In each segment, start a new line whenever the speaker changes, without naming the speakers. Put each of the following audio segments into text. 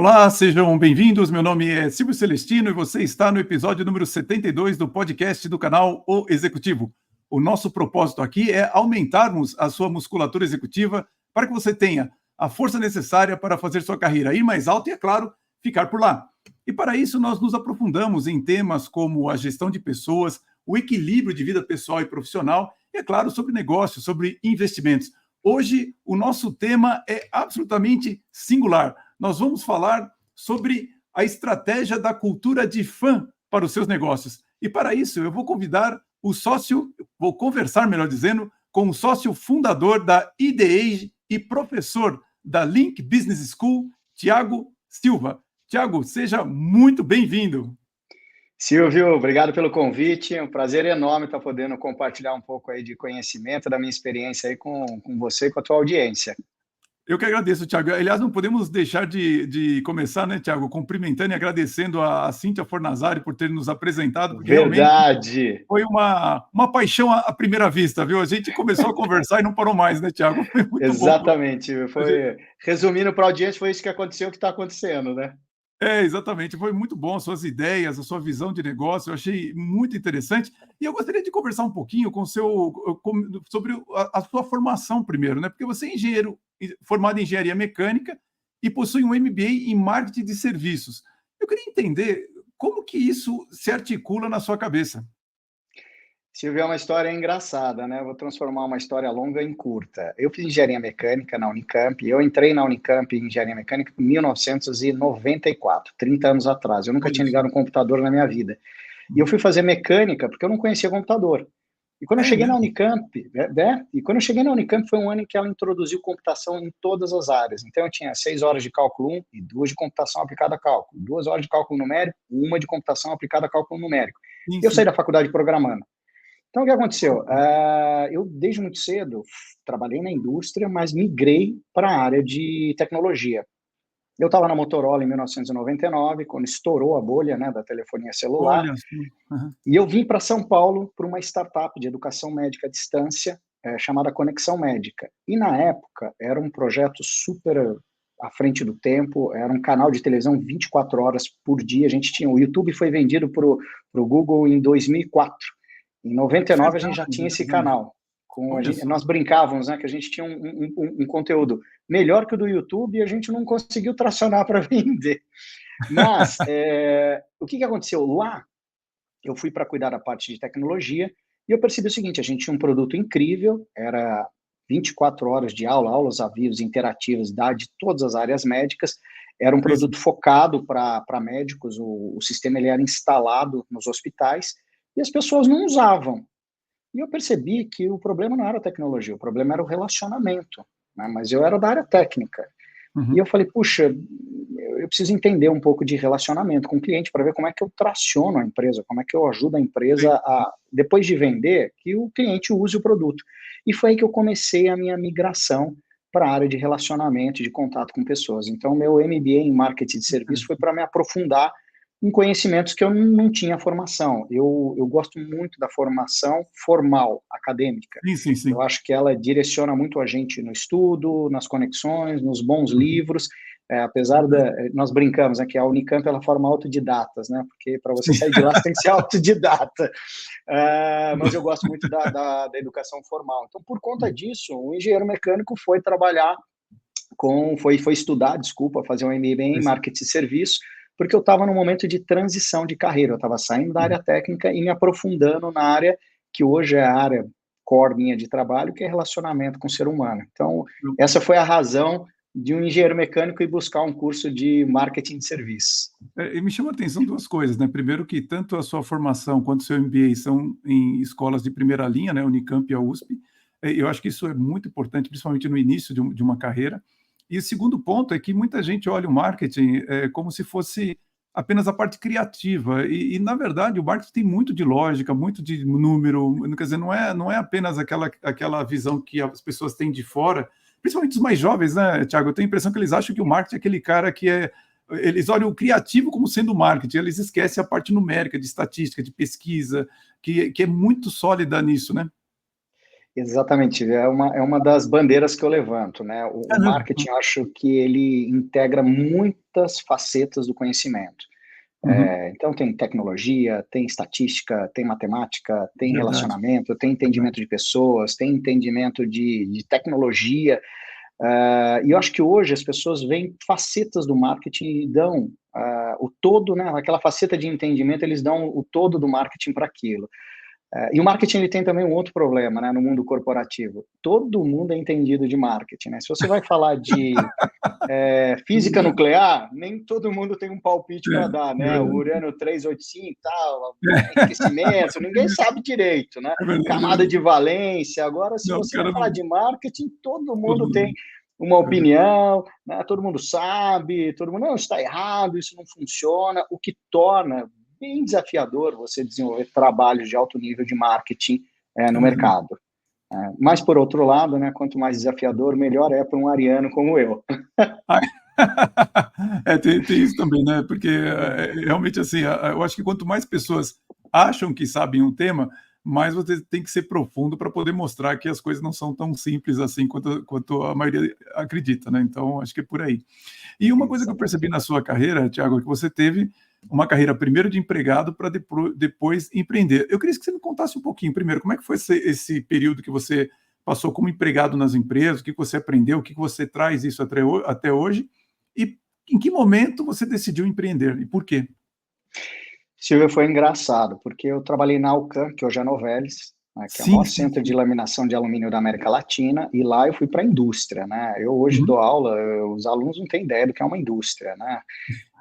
Olá, sejam bem-vindos. Meu nome é Silvio Celestino e você está no episódio número 72 do podcast do canal O Executivo. O nosso propósito aqui é aumentarmos a sua musculatura executiva para que você tenha a força necessária para fazer sua carreira ir mais alta e, é claro, ficar por lá. E para isso nós nos aprofundamos em temas como a gestão de pessoas, o equilíbrio de vida pessoal e profissional e, é claro, sobre negócios, sobre investimentos. Hoje o nosso tema é absolutamente singular. Nós vamos falar sobre a estratégia da cultura de fã para os seus negócios. E para isso, eu vou convidar vou conversar, melhor dizendo, com o sócio fundador da IDEAGE e professor da Link Business School, Tiago Silva. Tiago, seja muito bem-vindo.
Silvio, obrigado pelo convite. É um prazer enorme estar podendo compartilhar um pouco aí de conhecimento da minha experiência aí com você e com a tua audiência.
Eu que agradeço, Tiago. Aliás, não podemos deixar de começar, né, Tiago, cumprimentando e agradecendo a Cíntia Fornazari por ter nos apresentado, porque realmente
Verdade!
foi uma paixão à primeira vista, viu? A gente começou a conversar e não parou mais, né, Tiago? Foi muito bom.
Exatamente. Resumindo para a audiência, foi isso que aconteceu, o que está acontecendo, né?
Exatamente. Foi muito bom as suas ideias, a sua visão de negócio, eu achei muito interessante. E eu gostaria de conversar um pouquinho sobre a sua formação primeiro, né? Porque você é engenheiro formado em engenharia mecânica e possui um MBA em marketing de serviços. Eu queria entender como que isso se articula na sua cabeça.
Silvio, é uma história engraçada, né? Eu vou transformar uma história longa em curta. Eu fiz engenharia mecânica na Unicamp. Eu entrei na Unicamp em engenharia mecânica em 1994, 30 anos atrás. Eu nunca
Olha
tinha ligado um
só.
computador na minha vida. E eu fui fazer mecânica porque eu não conhecia computador. E quando eu
É
cheguei na
mesmo?
Unicamp, E quando eu cheguei na Unicamp foi um ano em que ela introduziu computação em todas as áreas. Então eu tinha 6 horas de cálculo 1 e 2 de computação aplicada a cálculo, 2 horas de cálculo numérico, uma de computação aplicada a cálculo numérico.
Sim,
E eu saí
sim.
da faculdade programando. Então o que aconteceu? Eu desde muito cedo trabalhei na indústria, mas migrei para a área de tecnologia. Eu estava na Motorola em 1999, quando estourou a bolha, né, da telefonia celular,
Olha só. Aham.
e eu vim para São Paulo para uma startup de educação médica à distância, chamada Conexão Médica. E na época era um projeto super à frente do tempo, era um canal de televisão 24 horas por dia. A gente tinha, o YouTube foi vendido para o Google em 2004. Em 99 a gente já
Verdade,
tinha esse
verdade.
canal.
Olha só.
Nós brincávamos, né, que a gente tinha um conteúdo melhor que o do YouTube e a gente não conseguiu tracionar para vender. Mas o que aconteceu lá? Eu fui para cuidar da parte de tecnologia e eu percebi o seguinte: a gente tinha um produto incrível, era 24 horas de aula, aulas ao vivo, interativas, de todas as áreas médicas. Era um
Sim, sim.
produto focado para médicos, o sistema ele era instalado nos hospitais e as pessoas não usavam. E eu percebi que o problema não era a tecnologia, o problema era o relacionamento, né? Mas eu era da área técnica. E eu
Uhum.
falei, puxa, eu preciso entender um pouco de relacionamento com o cliente para ver como é que eu traciono a empresa, como é que eu ajudo a empresa
Sim.
a, depois de vender, que o cliente use o produto. E foi aí que eu comecei a minha migração para a área de relacionamento e de contato com pessoas. Então, meu MBA em marketing de serviço foi para me aprofundar em conhecimentos que eu não tinha formação. Eu gosto muito da formação formal, acadêmica.
Sim, sim,
Eu
sim.
acho que ela direciona muito a gente no estudo, nas conexões, nos bons
Uhum.
livros. Apesar nós brincamos, né, que a Unicamp ela forma autodidatas, né? Porque para você
Sim.
sair de lá você tem que ser autodidata. Mas eu gosto muito da educação formal. Então, por conta disso, o engenheiro mecânico foi estudar, desculpa, fazer um MBA em
Sim, sim.
marketing de serviço, porque eu estava num momento de transição de carreira. Eu estava saindo da
Uhum.
área técnica e me aprofundando na área que hoje é a área core minha de trabalho, que é relacionamento com o ser humano. Então, essa foi a razão de um engenheiro mecânico ir buscar um curso de marketing de serviços.
E me chama a atenção duas coisas, né? Primeiro que tanto a sua formação quanto o seu MBA são em escolas de primeira linha, né? Unicamp e a USP. Eu acho que isso é muito importante, principalmente no início de uma carreira. E o segundo ponto é que muita gente olha o marketing como se fosse apenas a parte criativa. Na verdade, o marketing tem muito de lógica, muito de número. Quer dizer, não é apenas aquela visão que as pessoas têm de fora, principalmente os mais jovens, né, Thiago? Eu tenho a impressão que eles acham que o marketing é aquele cara que eles olham o criativo como sendo marketing, eles esquecem a parte numérica, de estatística, de pesquisa, que é muito sólida nisso, né?
Exatamente, é uma das bandeiras que eu levanto, né?
É
O
mesmo?
marketing, eu acho que ele integra muitas facetas do conhecimento.
Uhum.
Então, tem tecnologia, tem estatística, tem matemática, tem
Verdade,
relacionamento, tem
verdade.
entendimento de pessoas, tem entendimento de tecnologia. E eu acho que hoje as pessoas veem facetas do marketing e dão o todo, né? Aquela faceta de entendimento, eles dão o todo do marketing para aquilo. E o marketing ele tem também um outro problema, né, no mundo corporativo. Todo mundo é entendido de marketing, né? Se você vai falar de física nuclear, nem todo mundo tem um palpite para dar,
É
né? O
verdade.
urânio 235 tal, né? Enriquecimento, ninguém sabe direito, né?
É verdade, é
Camada
verdade.
de valência. Agora, se
Não, o
você vai
cara
falar
não.
de marketing, todo
Todo
mundo tem
mundo.
uma
É verdade.
opinião, né? Todo mundo sabe, todo mundo não está errado, isso não funciona, o que torna bem desafiador você desenvolver trabalhos de alto nível de marketing
É
no
verdade.
mercado. Mas, por outro lado, né, quanto mais desafiador, melhor é para um ariano como eu.
Ai. É, tem isso também, né? Porque realmente assim, eu acho que quanto mais pessoas acham que sabem um tema, mais você tem que ser profundo para poder mostrar que as coisas não são tão simples assim quanto a maioria acredita, né? Então, acho que é por aí. E uma coisa que eu percebi
Exatamente.
na sua carreira, Thiago, é que você teve uma carreira primeiro de empregado para depois empreender. Eu queria que você me contasse um pouquinho, primeiro, como é que foi esse período que você passou como empregado nas empresas, o que você aprendeu, o que você traz isso até hoje, e em que momento você decidiu empreender e por quê?
Silvio, foi engraçado, porque eu trabalhei na Alcan, que hoje é Novelis, né, que é o
Sim,
maior
sim,
centro de
sim.
laminação de alumínio da América Latina, e lá eu fui para a indústria, né? Eu hoje
Uhum.
dou aula, os alunos não têm ideia do que é uma indústria, né?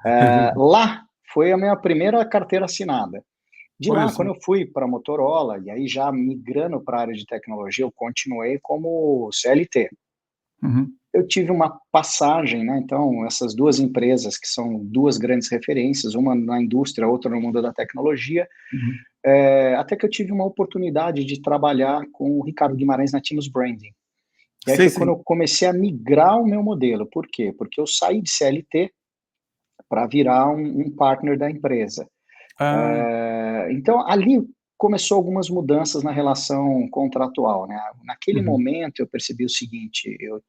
É verdade.
Lá foi a minha primeira carteira assinada. De
Olha
lá,
só.
quando eu fui para a Motorola, e aí já migrando para a área de tecnologia, eu continuei como CLT.
Uhum,
Eu tive uma passagem, né? Então, essas duas empresas, que são duas grandes referências, uma na indústria, outra no mundo da tecnologia,
uhum.
até que eu tive uma oportunidade de trabalhar com o Ricardo Guimarães na Teams Branding. E aí
Sei,
foi quando
sei.
eu comecei a migrar o meu modelo. Por quê? Porque eu saí de CLT para virar um partner da empresa.
Ah,
Então, ali começou algumas mudanças na relação contratual, né? Naquele
uhum.
momento, eu percebi o seguinte: eu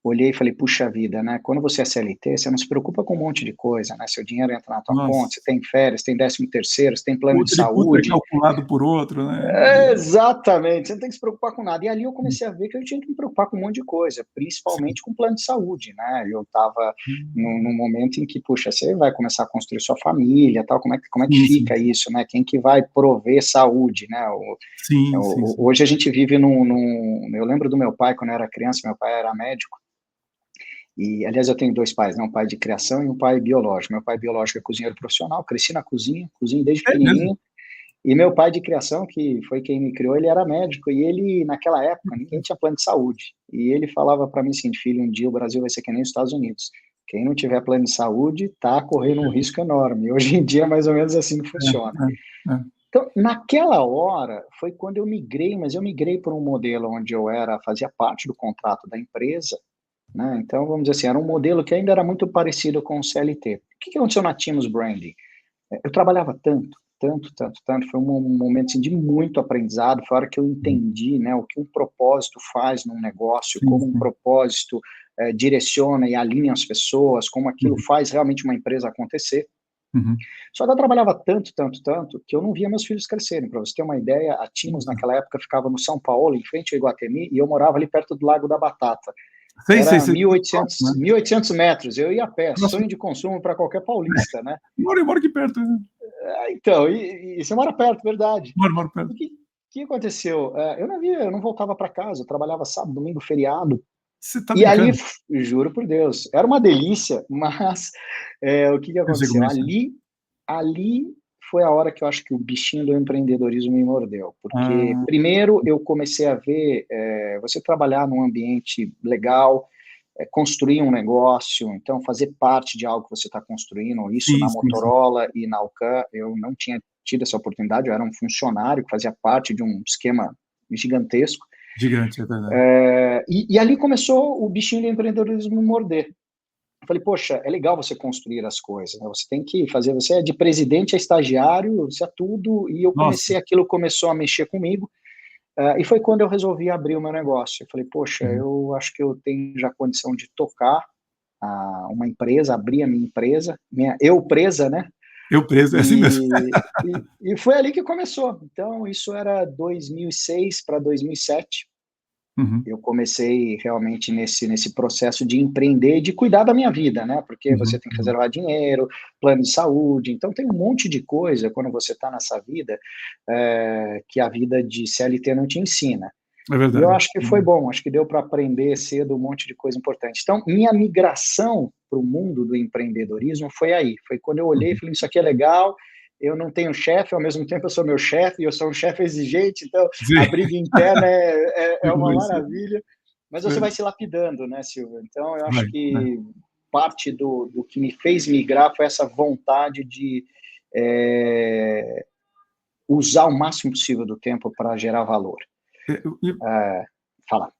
olhei e falei, puxa vida, né? Quando você é CLT, você não se preocupa com um monte de coisa, né? Seu dinheiro entra na tua conta,
Nossa.
você tem férias, tem 13º, você tem plano
O
de
tributo é
saúde.
calculado por outro, né?
Exatamente, você não tem que se preocupar com nada. E ali eu comecei a ver que eu tinha que me preocupar com um monte de coisa,
Sim.
principalmente com plano de saúde, né? Eu estava num
Hum.
momento em que, puxa, você vai começar a construir sua família, tal, como é que
Sim, sim,
fica
sim.
isso, né? Quem que vai prover saúde, né?
Sim, sim, sim.
Hoje a gente vive eu lembro do meu pai, quando eu era criança, meu pai era médico, e, aliás, eu tenho dois pais, né? Um pai de criação e um pai biológico. Meu pai biológico é cozinheiro profissional, cresci na cozinha, cozinho desde
É mesmo?
pequenininho. E meu pai de criação, que foi quem me criou, ele era médico. E ele, naquela época, ninguém tinha plano de saúde. E ele falava para mim assim, filho, um dia o Brasil vai ser que nem os Estados Unidos. Quem não tiver plano de saúde está correndo um risco enorme. E hoje em dia, mais ou menos assim funciona.
É, é, é.
Então, naquela hora, foi quando eu migrei, mas eu migrei para um modelo onde fazia parte do contrato da empresa, né? Então, vamos dizer assim, era um modelo que ainda era muito parecido com o CLT. O que aconteceu na Teams Branding? Eu trabalhava tanto, tanto, tanto, tanto, foi um momento assim, de muito aprendizado, foi a hora que eu
Uhum.
entendi, né, o que um propósito faz num negócio,
Sim,
como um
sim.
propósito direciona e alinha as pessoas, como aquilo
Uhum,
faz realmente uma empresa acontecer.
uhum.
Só que eu trabalhava tanto, tanto, tanto, que eu não via meus filhos crescerem. Para você ter uma ideia, a Teams
Nossa.
naquela época ficava no São Paulo, em frente ao Iguatemi, e eu morava ali perto do Lago da Batata.
Sei, sei,
Era
sei. Tudo próximo,
1.800,
né?
1.800 metros, eu ia a pé,
Próximo.
sonho de consumo para qualquer paulista, né?
Moro aqui perto, né?
Então, e você mora perto, verdade.
Moro
O
perto.
que aconteceu? Eu não voltava para casa, eu trabalhava sábado, domingo, feriado,
Você tá
e ali,
brincando?
juro por Deus, era uma delícia, mas o que
Eu sei como
aconteceu?
é isso.
Ali foi a hora que eu acho que o bichinho do empreendedorismo me mordeu, porque
Ah,
primeiro eu comecei a ver você trabalhar num ambiente legal, construir um negócio, então fazer parte de algo que você está construindo, isso
sim,
na
sim, sim.
Motorola e na Alcan, eu não tinha tido essa oportunidade, eu era um funcionário que fazia parte de um esquema gigantesco,
Gigante, é verdade.
e ali começou o bichinho do empreendedorismo me morder. Eu falei, poxa, é legal você construir as coisas, né? Você tem que fazer, você é de presidente a estagiário, você é tudo, e eu
Nossa.
comecei, aquilo começou a mexer comigo, E foi quando eu resolvi abrir o meu negócio. Eu falei, poxa,
Uhum.
eu acho que eu tenho já condição de tocar uma empresa, abrir a minha empresa, minha eu presa, né?
Eu preso, é assim mesmo.
E foi ali que começou. Então, isso era 2006 para 2007.
Uhum,
Eu comecei realmente nesse processo de empreender e de cuidar da minha vida, né? Porque você
uhum,
tem que
uhum.
reservar dinheiro, plano de saúde, então tem um monte de coisa quando você está nessa vida que a vida de CLT não te ensina.
É
E eu
verdade.
acho que foi bom, acho que deu para aprender cedo um monte de coisa importante. Então, minha migração para o mundo do empreendedorismo foi aí. Foi quando eu olhei e
Uhum.
falei: isso aqui é legal, eu não tenho chefe, ao mesmo tempo eu sou meu chefe, e eu sou um chefe exigente, então
Sim,
a briga interna é
eu
uma
imagino.
maravilha. Mas você
É,
vai se lapidando, né, Silvio? Então, eu acho
vai, é.
que parte do que me fez migrar foi essa vontade de é, usar o máximo possível do tempo para gerar valor. É, fala.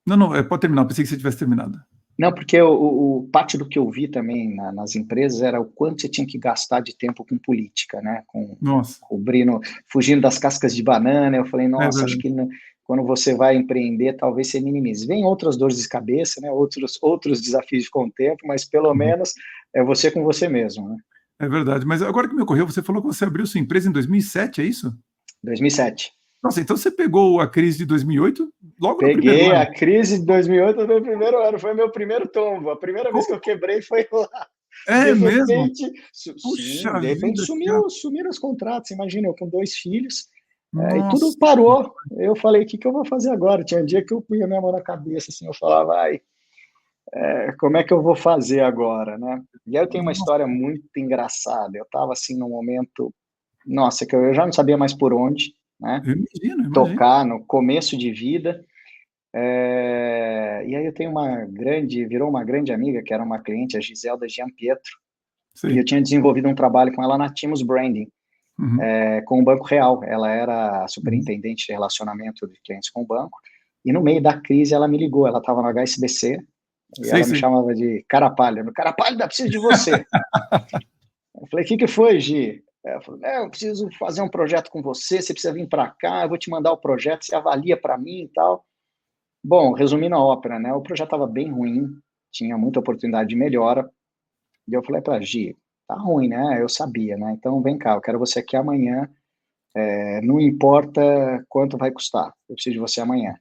Não, não, pode terminar, eu pensei que você tivesse terminado.
Não, porque parte do que eu vi também nas empresas era o quanto você tinha que gastar de tempo com política, né?
Nossa,
Cobrindo, fugindo das cascas de banana. Eu falei,
é
nossa, acho
verdade.
que quando você vai empreender, talvez você minimize. Vem outras dores de cabeça, né? Outros desafios com o tempo, mas pelo
Uhum.
menos é você com você mesmo, né?
É verdade, mas agora que me ocorreu, você falou que você abriu sua empresa em 2007, é isso?
2007.
Nossa, então você pegou a crise de 2008 logo no primeiro
Peguei
ano?
a crise de 2008 no meu primeiro ano, foi meu primeiro tombo. A primeira vez que
Como
eu quebrei foi lá. De
é mesmo?
repente, sim,
Puxa
de repente
vida, Thiago.
sumiram os contratos. Imagina, eu com 2 filhos, e tudo
Nossa,
parou. Eu falei, o que eu vou fazer agora? Tinha um dia que eu punha minha mão na cabeça, assim, eu falava, ai, como é que eu vou fazer agora, né? E aí eu tenho uma história
nossa,
muito engraçada. Eu estava assim num momento, nossa, que eu já não sabia mais por onde, né?
eu imagino, eu imagino.
Tocar no começo de vida. E aí eu tenho virou uma grande amiga, que era uma cliente, a Giselda Gianpietro, e eu
Sei.
tinha desenvolvido um trabalho com ela na Timos Branding,
Uhum,
com o Banco Real. Ela era
uhum.
superintendente de relacionamento de clientes com o banco, e no meio da crise ela me ligou, ela estava no HSBC, e
Sei,
ela me
sei.
chamava de cara pálida. Cara pálida, preciso de você. Eu falei, o que foi, Gi? Ela falou, eu preciso fazer um projeto com você, você precisa vir para cá, eu vou te mandar o projeto, você avalia para mim e tal. Bom, resumindo a ópera, né, o projeto estava bem ruim, tinha muita oportunidade de melhora, e eu falei para Gi, tá ruim, né, eu sabia, né, então vem cá, eu quero você aqui amanhã, não importa quanto vai custar, eu preciso de você amanhã.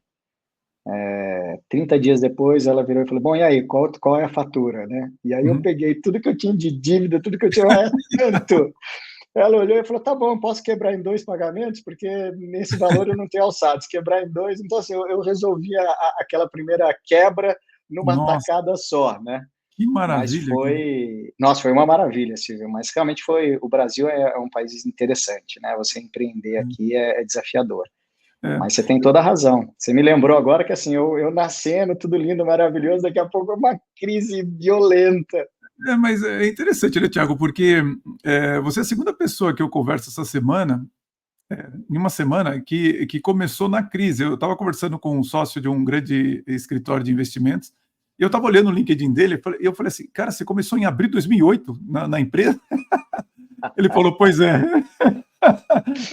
30 dias depois, ela virou e falou, bom, e aí, qual é a fatura, né? E aí eu
Uhum.
peguei tudo que eu tinha de dívida, tudo que eu tinha, é tanto. Ela olhou e falou, tá bom, posso quebrar em 2 pagamentos, porque nesse valor eu não tenho alçado, se quebrar em dois, então assim, eu resolvi aquela primeira quebra numa
Nossa,
tacada só, né?
que
Mas
maravilha, cara.
nossa, foi uma maravilha, Silvio, mas realmente o Brasil é um país interessante, né? Você empreender aqui é desafiador.
É.
Mas você tem toda a razão. Você me lembrou agora que assim, eu nascendo, tudo lindo, maravilhoso, daqui a pouco é uma crise violenta.
Mas é interessante, né, Thiago, porque você é a segunda pessoa que eu converso essa semana, em uma semana, que começou na crise. Eu estava conversando com um sócio de um grande escritório de investimentos, e eu estava olhando o LinkedIn dele, e eu falei assim, cara, você começou em abril de 2008 na empresa? Ele falou, pois é.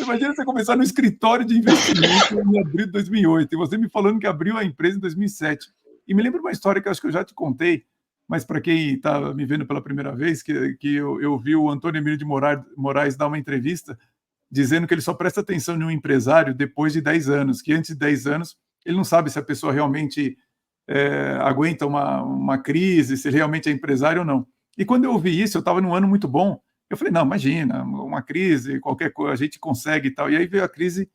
Imagina você começar no escritório de investimento em abril de 2008, e você me falando que abriu a empresa em 2007. E me lembra uma história que eu acho que eu já te contei, mas para quem está me vendo pela primeira vez, que eu vi o Antônio Emílio de Moraes dar uma entrevista dizendo que ele só presta atenção em um empresário depois de 10 anos, que antes de 10 anos ele não sabe se a pessoa realmente aguenta uma crise, se ele realmente é empresário ou não. E quando eu ouvi isso, eu estava num ano muito bom, eu falei, não, imagina, uma crise, qualquer coisa, a gente consegue e tal. E aí veio a crise,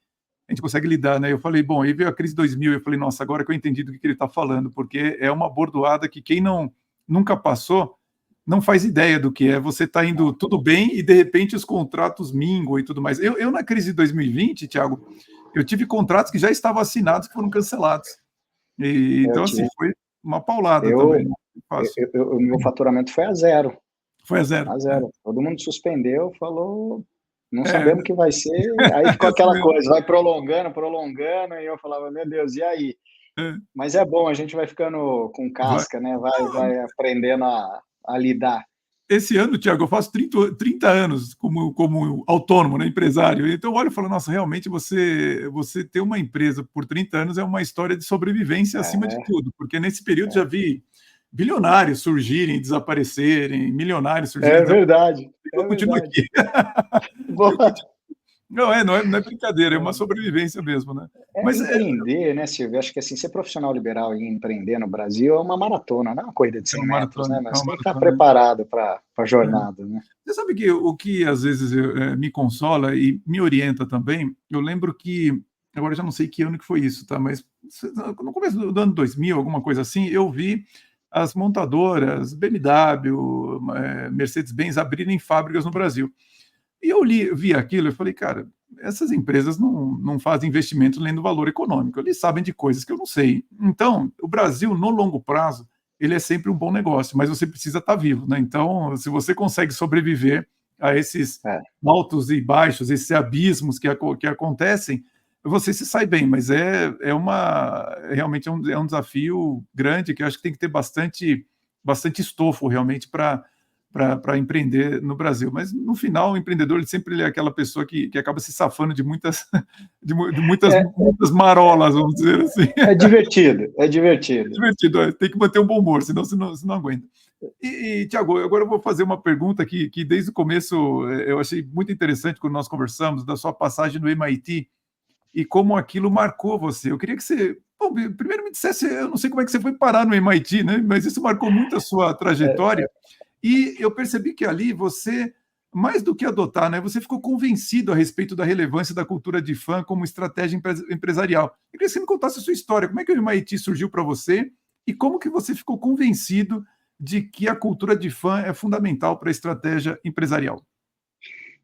a gente consegue lidar, né? Eu falei, bom, aí veio a crise 2000, eu falei, nossa, agora que eu entendi do que ele está falando, porque é uma bordoada que quem nunca passou não faz ideia do que é. Você está indo tudo bem e de repente os contratos minguam e tudo mais. Eu na crise de 2020, Thiago, eu tive contratos que já estavam assinados que foram cancelados.
Eu
Então, assim,
tive,
foi uma paulada também,
eu,
não foi fácil.
o meu faturamento foi a zero,
Foi a zero.
a zero. Todo mundo suspendeu, falou, não
É,
sabemos o que vai ser. Aí ficou
é assim
aquela
mesmo.
coisa, vai prolongando, prolongando, e eu falava, meu Deus, e aí?
É,
Mas é bom, a gente vai ficando com
vai.
casca, né?
Não,
Vai aprendendo a lidar.
esse ano, Thiago, eu faço 30 anos como autônomo, né, empresário. Então, eu olho e falo, nossa, realmente você ter uma empresa por 30 anos é uma história de sobrevivência acima de
É,
tudo, porque nesse período já
é.
vi bilionários surgirem, desaparecerem, milionários surgirem e
É
desaparecerem.
verdade,
Eu
é
continuo
verdade.
aqui. Eu
Boa.
continuo. Não é brincadeira, é uma sobrevivência mesmo, né?
É,
Mas
empreender, né, Silvio? Acho que assim, ser profissional liberal e empreender no Brasil é uma maratona, não é uma corrida de
é
100
uma
metros, né?
maratona, é
Mas
uma
você tem que estar
maratona.
preparado para a
É.
jornada, né?
Você sabe que o que às vezes me consola e me orienta também, eu lembro que, agora eu já não sei que ano que foi isso, tá? Mas no começo do ano 2000, alguma coisa assim, eu vi as montadoras BMW, Mercedes-Benz abrirem fábricas no Brasil. E eu vi aquilo e falei, cara, essas empresas não fazem investimento além do valor econômico, eles sabem de coisas que eu não sei. Então, o Brasil, no longo prazo, ele é sempre um bom negócio, mas você precisa estar vivo, né? Então, se você consegue sobreviver a esses
É.
altos e baixos, esses abismos que acontecem, você se sai bem, mas realmente é um desafio grande que eu acho que tem que ter bastante estofo realmente para empreender no Brasil. Mas no final, o empreendedor ele é aquela pessoa que acaba se safando de muitas,
É,
muitas marolas, vamos dizer assim.
é divertido, é
É
divertido.
divertido, tem que manter um bom humor, senão você não aguenta. Tiago, agora eu vou fazer uma pergunta que desde o começo eu achei muito interessante quando nós conversamos, da sua passagem no MIT e como aquilo marcou você. Eu queria que você, bom, primeiro me dissesse, eu não sei como é que você foi parar no MIT, né? Mas isso marcou muito a sua trajetória. E eu percebi que ali você, mais do que adotar, né, você ficou convencido a respeito da relevância da cultura de fã como estratégia empresarial. Eu queria que você me contasse a sua história, como é que o MIT surgiu para você e como que você ficou convencido de que a cultura de fã é fundamental para a estratégia empresarial.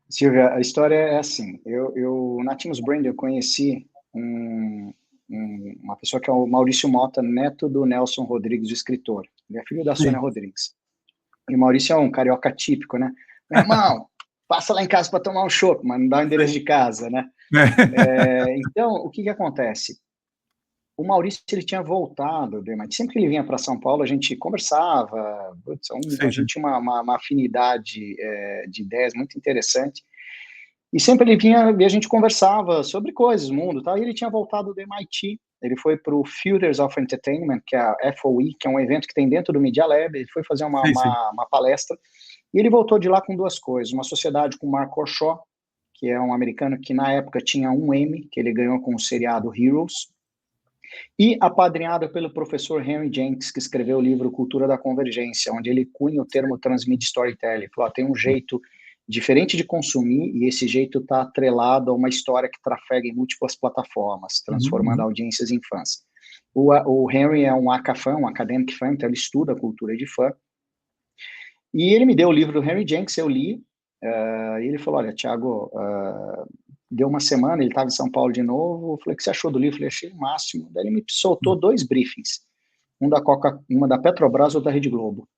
Silvia, a história é assim. Na Teams Brand, eu conheci uma pessoa que é o Maurício Mota, neto do Nelson Rodrigues, o escritor. Ele é filho da Sônia
Sim.
Rodrigues. E o Maurício é um carioca típico, né? Meu irmão, passa lá em casa para tomar um chopp, mas não dá o endereço de casa, né? Então, o que acontece? O Maurício, ele tinha voltado do MIT. Sempre que ele vinha para São Paulo, a gente conversava, a
Sim, sim.
gente tinha uma afinidade de ideias muito interessante. E sempre ele vinha e a gente conversava sobre coisas, mundo, tal. E ele tinha voltado do MIT. Ele foi para o Futures of Entertainment, que é a FOE, que é um evento que tem dentro do Media Lab. Ele foi fazer
Sim, sim.
uma palestra. E ele voltou de lá com duas coisas. Uma sociedade com o Mark Orshaw, que é um americano que na época tinha um Emmy, que ele ganhou com o seriado Heroes, e apadrinhado pelo professor Henry Jenks, que escreveu o livro Cultura da Convergência, onde ele cunha o termo Transmídia Storytelling. Ele falou, tem um jeito diferente de consumir, e esse jeito está atrelado a uma história que trafega em múltiplas plataformas, transformando audiências em fãs. O Henry é um ACA-fã, um academic fan, então ele estuda a cultura de fã. E ele me deu o livro do Henry Jenks, eu li, e ele falou, olha, Thiago, deu uma semana, ele estava em São Paulo de novo, eu falei, o que você achou do livro? Eu falei, achei o máximo. Daí ele me soltou dois briefings, uma da Petrobras ou da Rede Globo.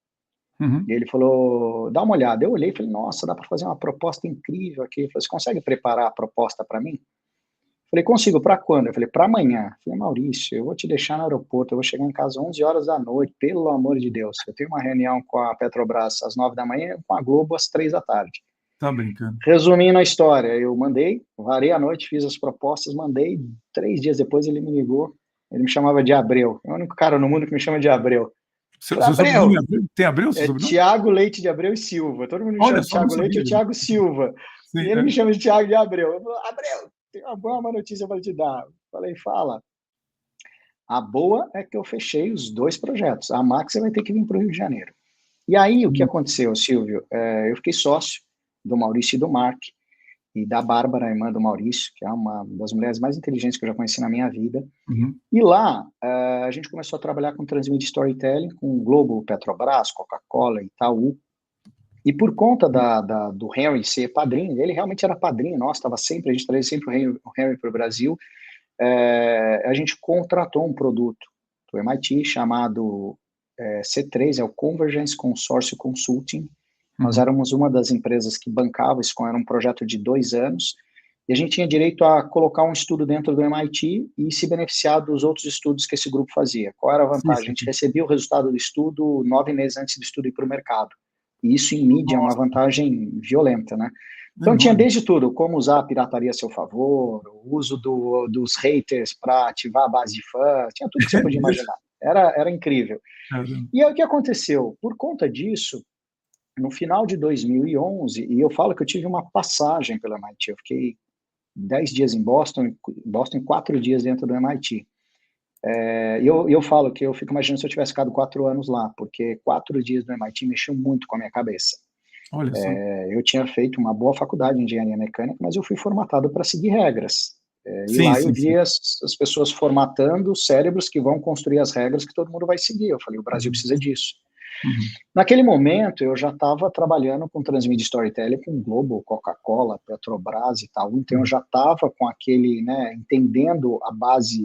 E ele falou, dá uma olhada. Eu olhei e falei, nossa, dá para fazer uma proposta incrível aqui. Ele falou, você consegue preparar a proposta para mim? Eu falei, consigo, para quando? Eu falei, para amanhã. Eu falei, Maurício, eu vou te deixar no aeroporto, eu vou chegar em casa às 11 horas da noite, pelo amor de Deus. Eu tenho uma reunião com a Petrobras às 9 da manhã, com a Globo às 3 da tarde.
Tá brincando.
Resumindo a história, eu mandei, varei a noite, fiz as propostas, mandei, 3 dias depois ele me ligou, ele me chamava de Abreu, é o único cara no mundo que me chama de Abreu.
Seu,
Falei,
seu sobrenome
Abreu,
é Abreu? Tem Abreu, seu
é
sobrenome?
Tiago Leite de Abreu e Silva, todo mundo me chama
Olha
de
só, não
Tiago Leite ou
sabia.
Tiago Silva,
Sim,
e ele me chama de Tiago de Abreu. Eu falei, Abreu, tem uma boa notícia para te dar. Falei, fala. A boa é que eu fechei os 2 projetos, a Max vai ter que vir para o Rio de Janeiro. E aí, o que aconteceu, Silvio? Eu fiquei sócio do Maurício e do Mark, e da Bárbara, a irmã do Maurício, que é uma das mulheres mais inteligentes que eu já conheci na minha vida. E lá, a gente começou a trabalhar com Transmídia Storytelling, com o Globo, Petrobras, Coca-Cola, Itaú. E por conta do Henry ser padrinho, ele realmente era padrinho nosso, a gente trazia sempre o Henry para o Brasil, a gente contratou um produto do MIT chamado C3, é o Convergence Consortium Consulting. Nós éramos uma das empresas que bancava isso, era um projeto de 2 anos, e a gente tinha direito a colocar um estudo dentro do MIT e se beneficiar dos outros estudos que esse grupo fazia. Qual era a
Sim,
vantagem?
sim,
A gente
sim.
recebia o resultado do estudo 9 meses antes do estudo ir para o mercado. E isso em mídia é uma
Nossa,
vantagem violenta, né? Então tinha
enorme.
desde tudo, como usar a pirataria a seu favor, o uso dos haters para ativar a base de fãs, tinha tudo que você
É
podia
mesmo?
imaginar. Era incrível.
Caramba.
E aí o que aconteceu? Por conta disso, no final de 2011, e eu falo que eu tive uma passagem pelo MIT, eu fiquei 10 dias em Boston e 4 dias dentro do MIT. E eu falo que eu fico imaginando se eu tivesse ficado 4 anos lá, porque 4 dias no MIT mexeu muito com a minha cabeça.
Olha só.
Eu tinha feito uma boa faculdade de engenharia mecânica, mas eu fui formatado para seguir regras. E
Sim,
lá eu
sim, sim.
vi as pessoas formatando cérebros que vão construir as regras que todo mundo vai seguir. Eu falei, o Brasil
Uhum,
precisa disso.
uhum.
Naquele momento, eu já estava trabalhando com transmídia storytelling com Globo, Coca-Cola, Petrobras e tal. Então, eu
Uhum.
já estava com aquele, né, entendendo a base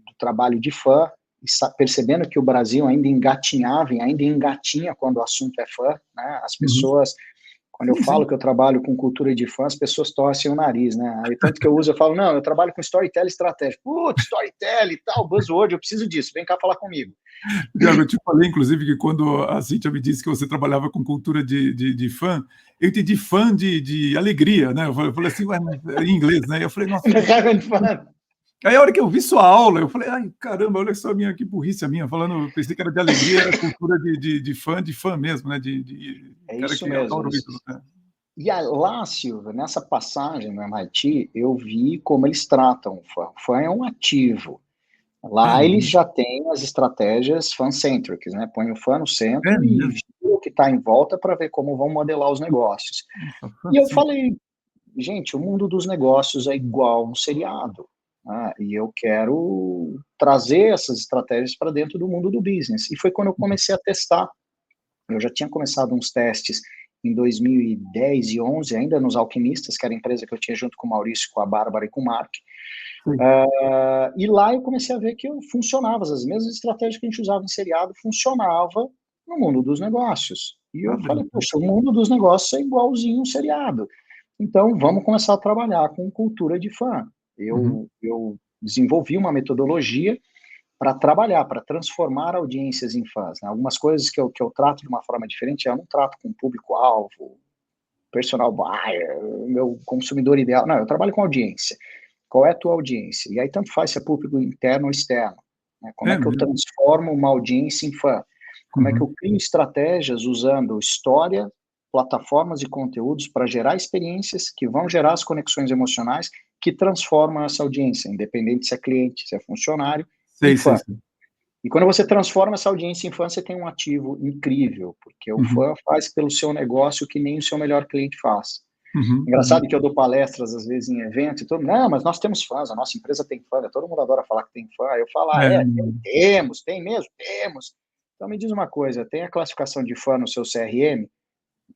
do trabalho de fã, e percebendo que o Brasil ainda engatinhava, e ainda engatinha quando o assunto é fã, né? As
Uhum.
pessoas, quando eu
Sim, sim.
falo que eu trabalho com cultura de fã, as pessoas torcem o nariz, né? Aí, tanto que eu falo, não, eu trabalho com storytelling estratégico. Putz, storytelling e tal, buzzword, eu preciso disso, vem cá falar comigo.
Thiago, eu te falei, inclusive, que quando a Cíntia me disse que você trabalhava com cultura de fã, eu entendi fã de alegria, né? Eu falei assim, ué, mas em inglês, né? Eu falei, nossa,
Having fun.
aí a hora que eu vi sua aula, eu falei, ai, caramba, olha só a minha, que burrice a minha, falando, eu pensei que era de alegria, era cultura de fã mesmo, né? De
É
cara
isso
que
mesmo, é
adora
isso.
isso. Né?
Lá, Silvia, nessa passagem no MIT, eu vi como eles tratam o fã. O fã é um ativo.
É,
Lá eles já têm as estratégias fan-centric, né? Põe o fã no
é
centro e
mesmo.
vê o que está em volta para ver como vão modelar os negócios.
Nossa,
E eu
fancy.
falei, gente, o mundo dos negócios é igual um seriado. Né? E eu quero trazer essas estratégias para dentro do mundo do business. E foi quando eu comecei a testar. Eu já tinha começado uns testes em 2010 e 11, ainda nos Alquimistas, que era a empresa que eu tinha junto com o Maurício, com a Bárbara e com o Mark.
Sim.
E lá eu comecei a ver que funcionava, as mesmas estratégias que a gente usava em seriado funcionava no mundo dos negócios. E
Tá
eu falei,
brincando.
poxa, o mundo dos negócios é igualzinho um seriado. Então, vamos começar a trabalhar com cultura de fã.
Uhum.
Eu desenvolvi uma metodologia para trabalhar, para transformar audiências em fãs. Né? Algumas coisas que eu trato de uma forma diferente, eu não trato com público-alvo, personal buyer, meu consumidor ideal. Não, eu trabalho com audiência. Qual é a tua audiência? E aí tanto faz se é público interno ou externo. Né? Como é
É
que eu
mesmo.
transformo uma audiência em fã? Como é que
Uhum.
eu crio estratégias usando história, plataformas e conteúdos para gerar experiências que vão gerar as conexões emocionais que transformam essa audiência, independente se é cliente, se é funcionário, em
Sei, sei,
fã.
sei.
E quando você transforma essa audiência em fã, você tem um ativo incrível, porque o
Uhum.
fã faz pelo seu negócio o que nem o seu melhor cliente faz.
Uhum. Uhum.
Engraçado que eu dou palestras, às vezes, em eventos, e todo mundo, não, mas nós temos fãs, a nossa empresa tem fã, né? Todo mundo adora falar que tem fã. Eu falo,
É,
temos, tem mesmo? Temos. Então me diz uma coisa, tem a classificação de fã no seu CRM?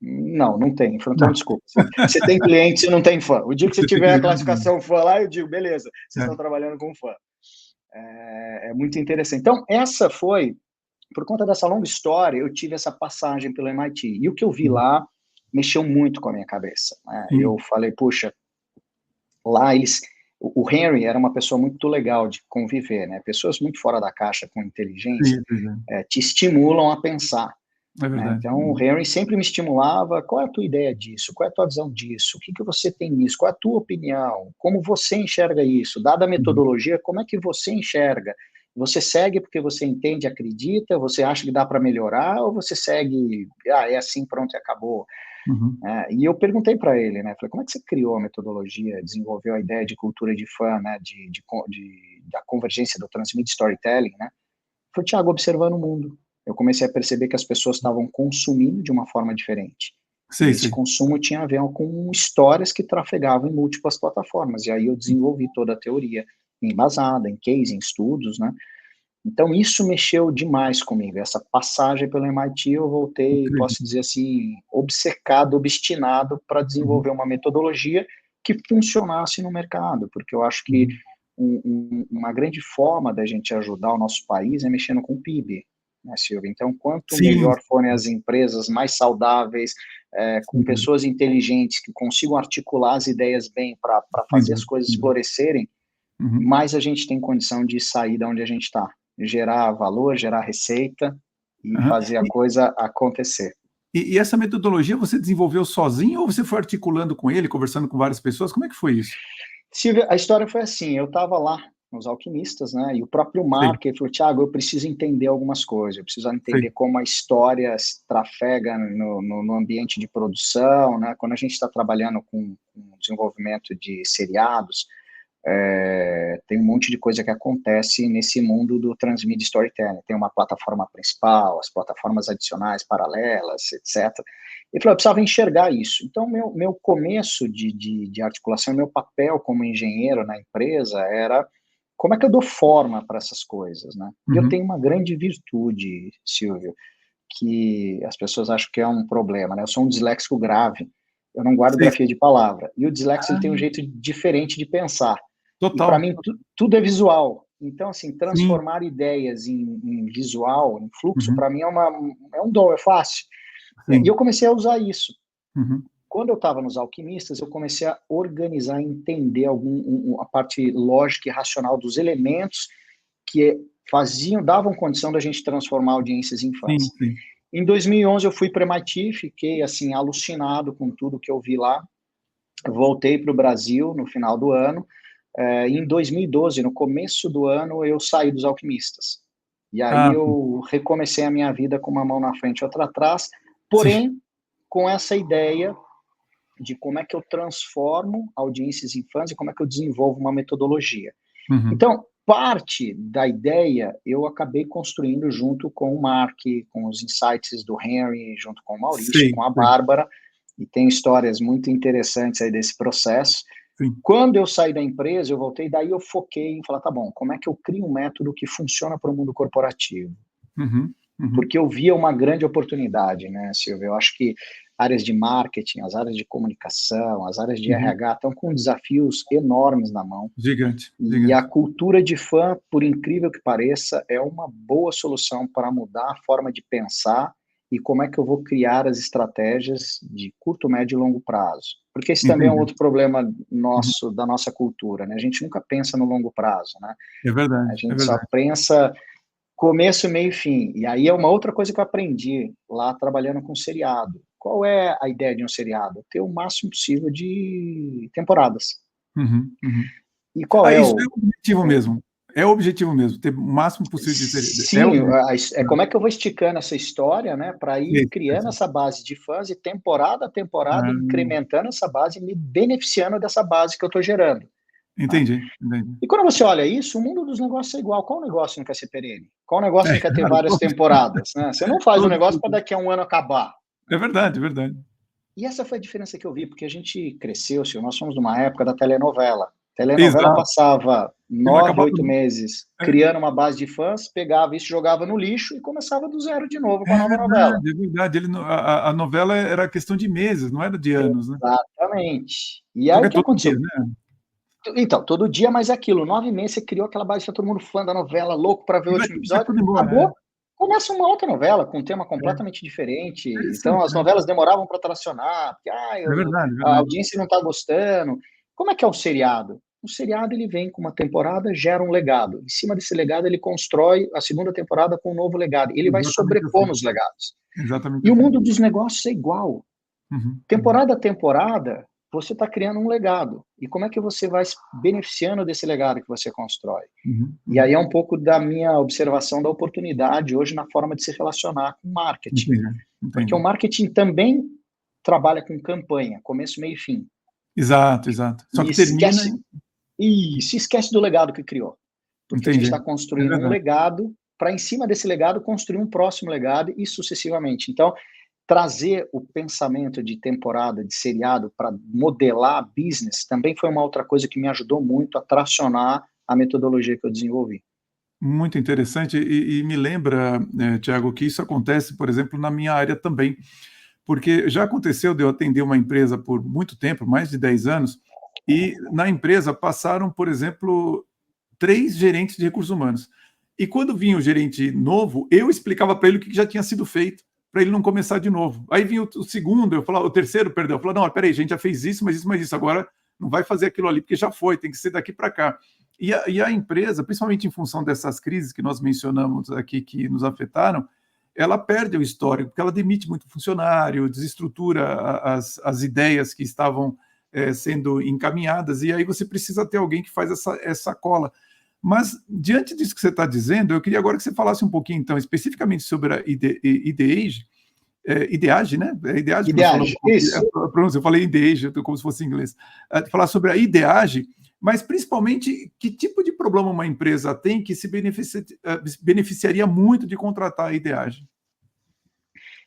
Não, não tem. Eu falo, então,
não.
desculpa. Você tem cliente e não tem fã. O dia que você
Você tem que
tiver a
ligar mesmo.
classificação fã lá, eu digo, beleza, vocês
É.
estão trabalhando com fã. É muito interessante. Então, essa foi por conta dessa longa história, eu tive essa passagem pelo MIT. E o que eu vi
Uhum.
lá mexeu muito com a minha cabeça. Né? Eu
Sim.
falei, puxa, lá eles. O Henry era uma pessoa muito legal de conviver, né? Pessoas muito fora da caixa, com inteligência,
Sim, pois é.
te estimulam a pensar.
É
Né?
verdade.
Então, o Henry sempre me estimulava, qual é a tua ideia disso? Qual é a tua visão disso? O que, que você tem nisso? Qual é a tua opinião? Como você enxerga isso? Dada a
Uhum.
metodologia, como é que você enxerga? Você segue porque você entende, acredita? Você acha que dá para melhorar? Ou você segue, é assim, pronto, e acabou?
Uhum.
E eu perguntei para ele, né? Falei, como é que você criou a metodologia, desenvolveu a ideia de cultura de fã, né? Da convergência do transmit storytelling, né? Foi, Thiago, observando o mundo. Eu comecei a perceber que as pessoas estavam consumindo de uma forma diferente. E
Sei,
esse
sei.
consumo tinha a ver com histórias que trafegavam em múltiplas plataformas. E aí eu desenvolvi toda a teoria embasada em case, em estudos, né? Então isso mexeu demais comigo. Essa passagem pelo MIT eu voltei,
Incrível.
posso dizer assim, obcecado, obstinado para
Uhum.
desenvolver uma metodologia que funcionasse no mercado, porque eu acho que
Uhum.
uma grande forma da gente ajudar o nosso país é mexendo com o PIB, né, Silvia? Então, quanto
Sim,
melhor forem as empresas, mais saudáveis, com
sim.
pessoas inteligentes que consigam articular as ideias bem para
Sem
fazer as
dúvida,
coisas
sem dúvida.
florescerem,
Uhum.
mais a gente tem condição de sair da onde a gente está, gerar valor, gerar receita e
Aham.
fazer a coisa acontecer.
E essa metodologia você desenvolveu sozinho ou você foi articulando com ele, conversando com várias pessoas? Como é que foi isso?
Silvia, a história foi assim, eu estava lá nos Alquimistas, né, e o próprio
Sei,
Mark ele falou: Thiago, eu preciso entender algumas coisas, eu preciso
sei.
entender como a história se trafega no ambiente de produção, né, quando a gente está trabalhando com desenvolvimento de seriados, tem um monte de coisa que acontece nesse mundo do transmídia storytelling. Tem uma plataforma principal, as plataformas adicionais, paralelas, etc. Ele falou: eu precisava enxergar isso. Então, meu começo de articulação, meu papel como engenheiro na empresa era como é que eu dou forma para essas coisas, né? E eu
Uhum.
tenho uma grande virtude, Silvio, que as pessoas acham que é um problema, né? Eu sou um disléxico grave, eu não guardo
Sei.
grafia de palavra. E o disléxico ele
Ah,
tem um jeito diferente de pensar. E para
total.
mim tudo é visual. Então, assim,
Sim.
transformar ideias em visual, em fluxo,
Uhum.
para mim é um dom, é fácil. E eu
Sim.
comecei a usar isso.
Uhum.
Quando eu estava nos Alquimistas, eu comecei a organizar, entender a parte lógica e racional dos elementos que davam condição da gente transformar audiências em
Sim,
fãs.
sim.
Em 2011 eu fui para MIT, fiquei assim alucinado com tudo que eu vi lá. Voltei para o Brasil no final do ano. Em 2012, no começo do ano, eu saí dos Alquimistas. E aí
Ah, sim.
eu recomecei a minha vida com uma mão na frente e outra atrás,
Sim.
porém com essa ideia de como é que eu transformo audiências em fãs e como é que eu desenvolvo uma metodologia.
Uhum.
Então, parte da ideia eu acabei construindo junto com o Mark, com os insights do Henry, junto com o Maurício,
Sei,
com a
sei.
Bárbara, e tem histórias muito interessantes aí desse processo.
Sim.
Quando eu saí da empresa, eu voltei, daí eu foquei em falar, tá bom, como é que eu crio um método que funciona para o mundo corporativo?
Uhum. Uhum.
Porque eu via uma grande oportunidade, né, Silvio? Eu acho que áreas de marketing, as áreas de comunicação, as áreas de
Uhum.
RH estão com desafios enormes na mão.
Gigante,
E a
gigante.
cultura de fã, por incrível que pareça, é uma boa solução para mudar a forma de pensar e como é que eu vou criar as estratégias de curto, médio e longo prazo. Porque esse também é um
Entendi.
outro problema
Uhum.
nosso, da nossa cultura, né? A gente nunca pensa no longo prazo, né?
É verdade,
A
é
gente só
verdade.
pensa começo, meio e fim. E aí é uma outra coisa que eu aprendi lá trabalhando com seriado. Qual é a ideia de um seriado? Ter o máximo possível de temporadas.
Uhum. Uhum.
E qual
Ah,
é
isso é
o,
o objetivo mesmo. É o objetivo mesmo, ter o máximo possível de ser. É o
Sim,
objetivo.
é como é que eu vou esticando essa história, né, para ir
Sei, sei,
criando
sei.
essa base de fãs e temporada a temporada
Ah,
incrementando essa base e me beneficiando dessa base que eu estou gerando, né.
entendi, entendi.
E quando você olha isso, o mundo dos negócios é igual. Qual negócio não quer ser perene? Qual negócio
É,
não quer ter
claro,
várias temporadas, né? Você não faz um
todos,
negócio para
todos.
daqui a um ano acabar,
É
né.
verdade, é verdade.
E essa foi a diferença que eu vi, porque a gente cresceu, nós somos numa época da telenovela. Telenovela
Exato,
passava
e não
9,
acabava
8
nunca.
meses
É,
criando uma base de fãs, pegava isso, jogava no lixo e começava do zero de novo com a
é
nova novela.
verdade, é verdade. Ele não a novela era questão de meses, não era de anos, né.
Exatamente. E
Só
aí
que
o
é
que
todo
aconteceu?
dia, né.
Então, todo dia mais aquilo, 9 meses você criou aquela base, tá todo mundo fã da novela, louco para ver o
E
último
vai
episódio,
tudo embora.
acabou, começa uma outra novela com um tema
É,
completamente diferente.
é isso aí,
Então as novelas demoravam para tracionar, porque
é verdade, é
a
verdade.
audiência não está gostando. Como é que é o seriado? O seriado ele vem com uma temporada, gera um legado. Em cima desse legado ele constrói a segunda temporada com um novo legado. Ele vai
Exatamente
sobrepor
assim,
nos legados.
exatamente
E o
assim.
mundo dos negócios é igual.
Uhum, uhum,
Temporada a temporada, você está criando um legado. E como é que você vai se beneficiando desse legado que você constrói?
uhum,
E aí
uhum.
é um pouco da minha observação da oportunidade hoje na forma de se relacionar com marketing.
Entendi,
Porque o
entendi.
marketing também trabalha com campanha, começo, meio e fim.
Exato, exato. Só
E
que termina
esquece, e se esquece do legado que criou. Porque a gente
entendi.
está
É
construindo um
verdade.
legado para, em cima desse legado, construir um próximo legado e sucessivamente. Então, trazer o pensamento de temporada, de seriado, para modelar business, também foi uma outra coisa que me ajudou muito a tracionar a metodologia que eu desenvolvi.
Muito interessante e me lembra, Tiago, que isso acontece, por exemplo, na minha área também, porque já aconteceu de eu atender uma empresa por muito tempo, mais de 10 anos, e na empresa passaram, por exemplo, 3 gerentes de recursos humanos. E quando vinha o gerente novo, eu explicava para ele o que já tinha sido feito, para ele não começar de novo. Aí vinha o segundo, eu falava, o terceiro, perdão, eu falava, não, espera aí, a gente já fez isso, mas isso, agora não vai fazer aquilo ali, porque já foi, tem que ser daqui para cá. E a empresa, principalmente em função dessas crises que nós mencionamos aqui, que nos afetaram, ela perde o histórico, porque ela demite muito funcionário, desestrutura as ideias que estavam sendo encaminhadas, e aí você precisa ter alguém que faz essa cola. Mas, diante disso que você está dizendo, eu queria agora que você falasse um pouquinho, então, especificamente sobre a IDEAGE, IDEAGE, né? É IDEAGE,
IDEAGE, isso.
Pronto, eu falei IDEAGE, como se fosse em inglês. Falar sobre a IDEAGE, mas principalmente que tipo de problema uma empresa tem que se beneficiaria muito de contratar a IDEAGE?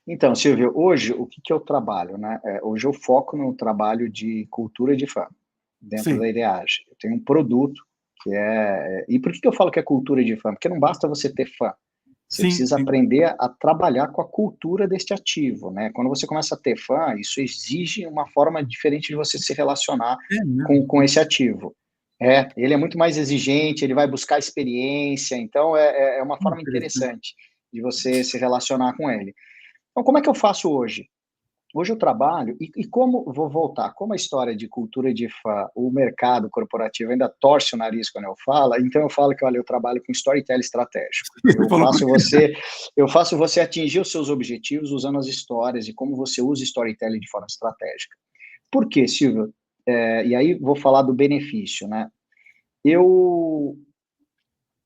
Então, Silvio, hoje o que eu trabalho, né? Hoje eu foco no trabalho de cultura de fã dentro da
Sim,
IDEAGE. Eu tenho um produto que é... E por que eu falo que é cultura de fã? Porque não basta você ter fã. Você
sim,
precisa
sim.
aprender a trabalhar com a cultura deste ativo, né? Quando você começa a ter fã, isso exige uma forma diferente de você se relacionar
É mesmo?
com esse ativo. Ele é muito mais exigente, ele vai buscar experiência, então é uma forma
Interessante.
interessante de você se relacionar com ele. Então, como é que eu faço hoje? Hoje eu trabalho, e como, vou voltar, como a história de cultura de fã, o mercado corporativo ainda torce o nariz quando eu falo, então eu falo que, olha, eu trabalho com storytelling estratégico.
Você falou com...
Eu faço você atingir os seus objetivos usando as histórias e como você usa storytelling de forma estratégica. Por quê, Silvio? E aí vou falar do benefício, né? Eu,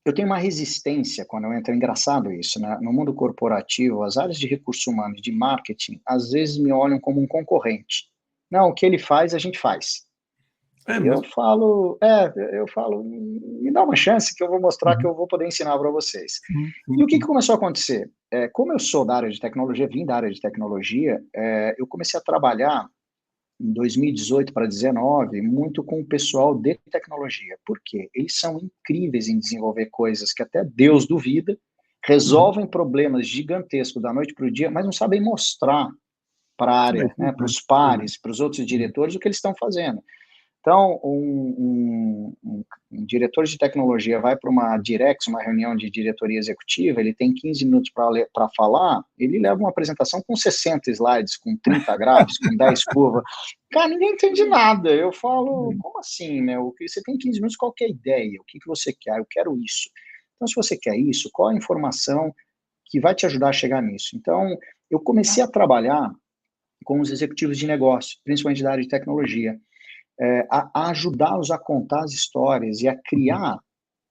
eu tenho uma resistência quando eu entro, é engraçado isso, né? No mundo corporativo, as áreas de recursos humanos, de marketing, às vezes me olham como um concorrente. Não, o que ele faz, a gente faz.
É
Eu
mesmo?
falo, me dá uma chance que eu vou mostrar que
Uhum.
eu vou poder ensinar para vocês.
Sim,
E
sim,
o que
sim.
começou a acontecer? Como eu sou da área de tecnologia, vim da área de tecnologia, eu comecei a trabalhar em 2018 para 2019, muito com o pessoal de tecnologia. Por quê? Eles são incríveis em desenvolver coisas que até Deus duvida,
Uhum.
resolvem problemas gigantescos da noite para o dia, mas não sabem mostrar para a
É
área, né, para
interessante,
os
é verdade.
pares, para os outros
Uhum.
diretores, o que eles estão fazendo. Então, um diretor de tecnologia vai para uma Direx, uma reunião de diretoria executiva, ele tem 15 minutos para falar, ele leva uma apresentação com 60 slides, com 30 gráficos, com 10 curvas. Cara, ninguém entende nada. Eu falo, como assim, meu? Você tem 15 minutos, qual que é a ideia? O que você quer? Eu quero isso. Então, se você quer isso, qual a informação que vai te ajudar a chegar nisso? Então, eu comecei a trabalhar com os executivos de negócio, principalmente da área de tecnologia, a ajudá-los a contar as histórias e a
Uhum.
criar,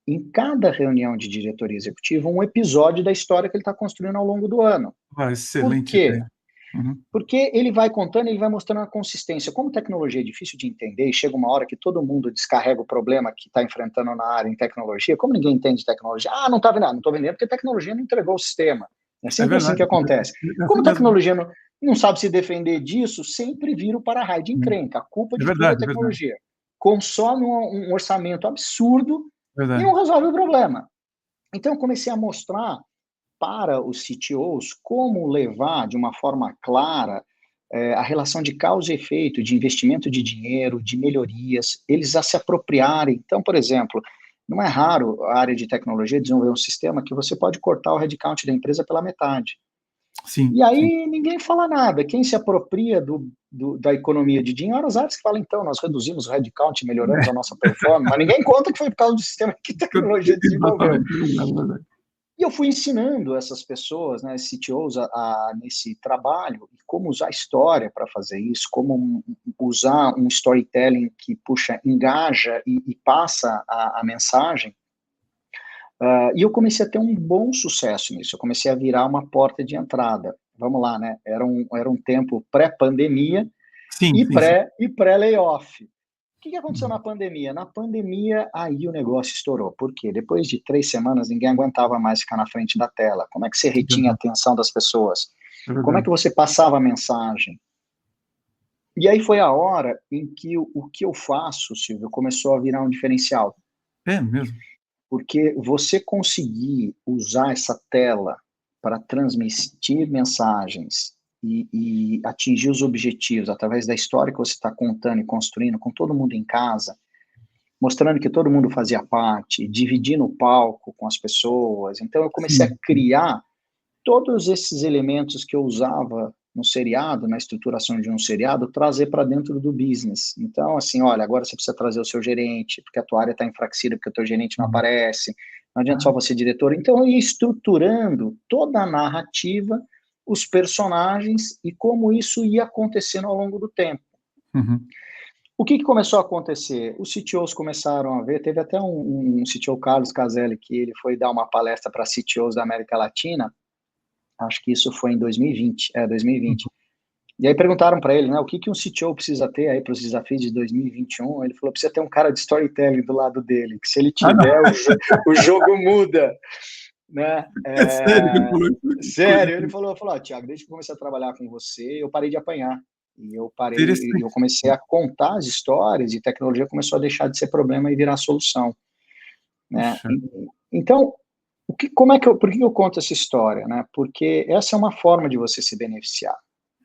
em cada reunião de diretoria executiva, um episódio da história que ele está construindo ao longo do ano.
Ah,
Por
excelente
quê?
ideia. Uhum.
Porque ele vai contando, ele vai mostrando a consistência. Como tecnologia é difícil de entender e chega uma hora que todo mundo descarrega o problema que está enfrentando na área em tecnologia, como ninguém entende tecnologia, não está vendendo, não estou vendendo porque a tecnologia não entregou o sistema. É
É
sempre assim que
verdade,
acontece.
é assim
Como
mesmo.
tecnologia não sabe se defender disso, sempre vira o para-raio de
Uhum.
encrenca. A culpa
É
de tudo é
verdade, é verdade,
tecnologia. Consome um orçamento absurdo
é
e
verdade.
não resolve o problema. Então, eu comecei a mostrar para os CTOs como levar de uma forma clara a relação de causa e efeito, de investimento de dinheiro, de melhorias, eles a se apropriarem. Então, por exemplo, não é raro a área de tecnologia desenvolver um sistema que você pode cortar o headcount da empresa pela metade.
Sim,
E
sim.
aí ninguém fala nada. Quem se apropria da economia de dinheiro, as áreas que falam, então, nós reduzimos o headcount, melhoramos a nossa performance, mas ninguém conta que foi por causa do sistema que a tecnologia desenvolveu.
Exatamente, é verdade, é verdade.
E eu fui ensinando essas pessoas, né, CTOs, nesse trabalho, como usar história para fazer isso, como usar um storytelling que, puxa, engaja e passa a mensagem. E eu comecei a ter um bom sucesso nisso, eu comecei a virar uma porta de entrada. Vamos lá, né? Era um tempo pré-pandemia
Sim,
e
sim, sim.
pré-layoff. O que aconteceu
Uhum.
na pandemia? Na pandemia, aí o negócio estourou. Por quê? Depois de 3 semanas, ninguém aguentava mais ficar na frente da tela. Como é que você
É
retinha a
verdade,
atenção das pessoas?
é
Como é que
verdade.
você passava a mensagem? E aí foi a hora em que o que eu faço, Silvio, começou a virar um diferencial.
É mesmo?
Porque você conseguir usar essa tela para transmitir mensagens e atingir os objetivos através da história que você está contando e construindo com todo mundo em casa, mostrando que todo mundo fazia parte, dividindo o palco com as pessoas. Então, eu comecei a
Sim, sim.
criar todos esses elementos que eu usava no seriado, na estruturação de um seriado, trazer para dentro do business. Então, assim, olha, agora você precisa trazer o seu gerente, porque a tua área está enfraquecida, porque o teu gerente não aparece, não adianta só você diretor. Então, eu ia estruturando toda a narrativa, os personagens e como isso ia acontecendo ao longo do tempo.
Uhum.
O que começou a acontecer? Os CTOs começaram a ver, teve até um CTO, Carlos Caselli, que ele foi dar uma palestra para CTOs da América Latina, acho que isso foi em 2020, 2020. E aí perguntaram para ele, né, o que um CTO precisa ter aí para os desafios de 2021? Ele falou, precisa ter um cara de storytelling do lado dele, que se ele tiver, o jogo muda. Né?
É sério que ele falou isso?
Sério, ele falou, Thiago, desde que eu comecei a trabalhar com você, eu parei de apanhar. E eu comecei a contar as histórias e tecnologia começou a deixar de ser problema e virar solução. Né? Então, por que eu conto essa história? Né? Porque essa é uma forma de você se beneficiar.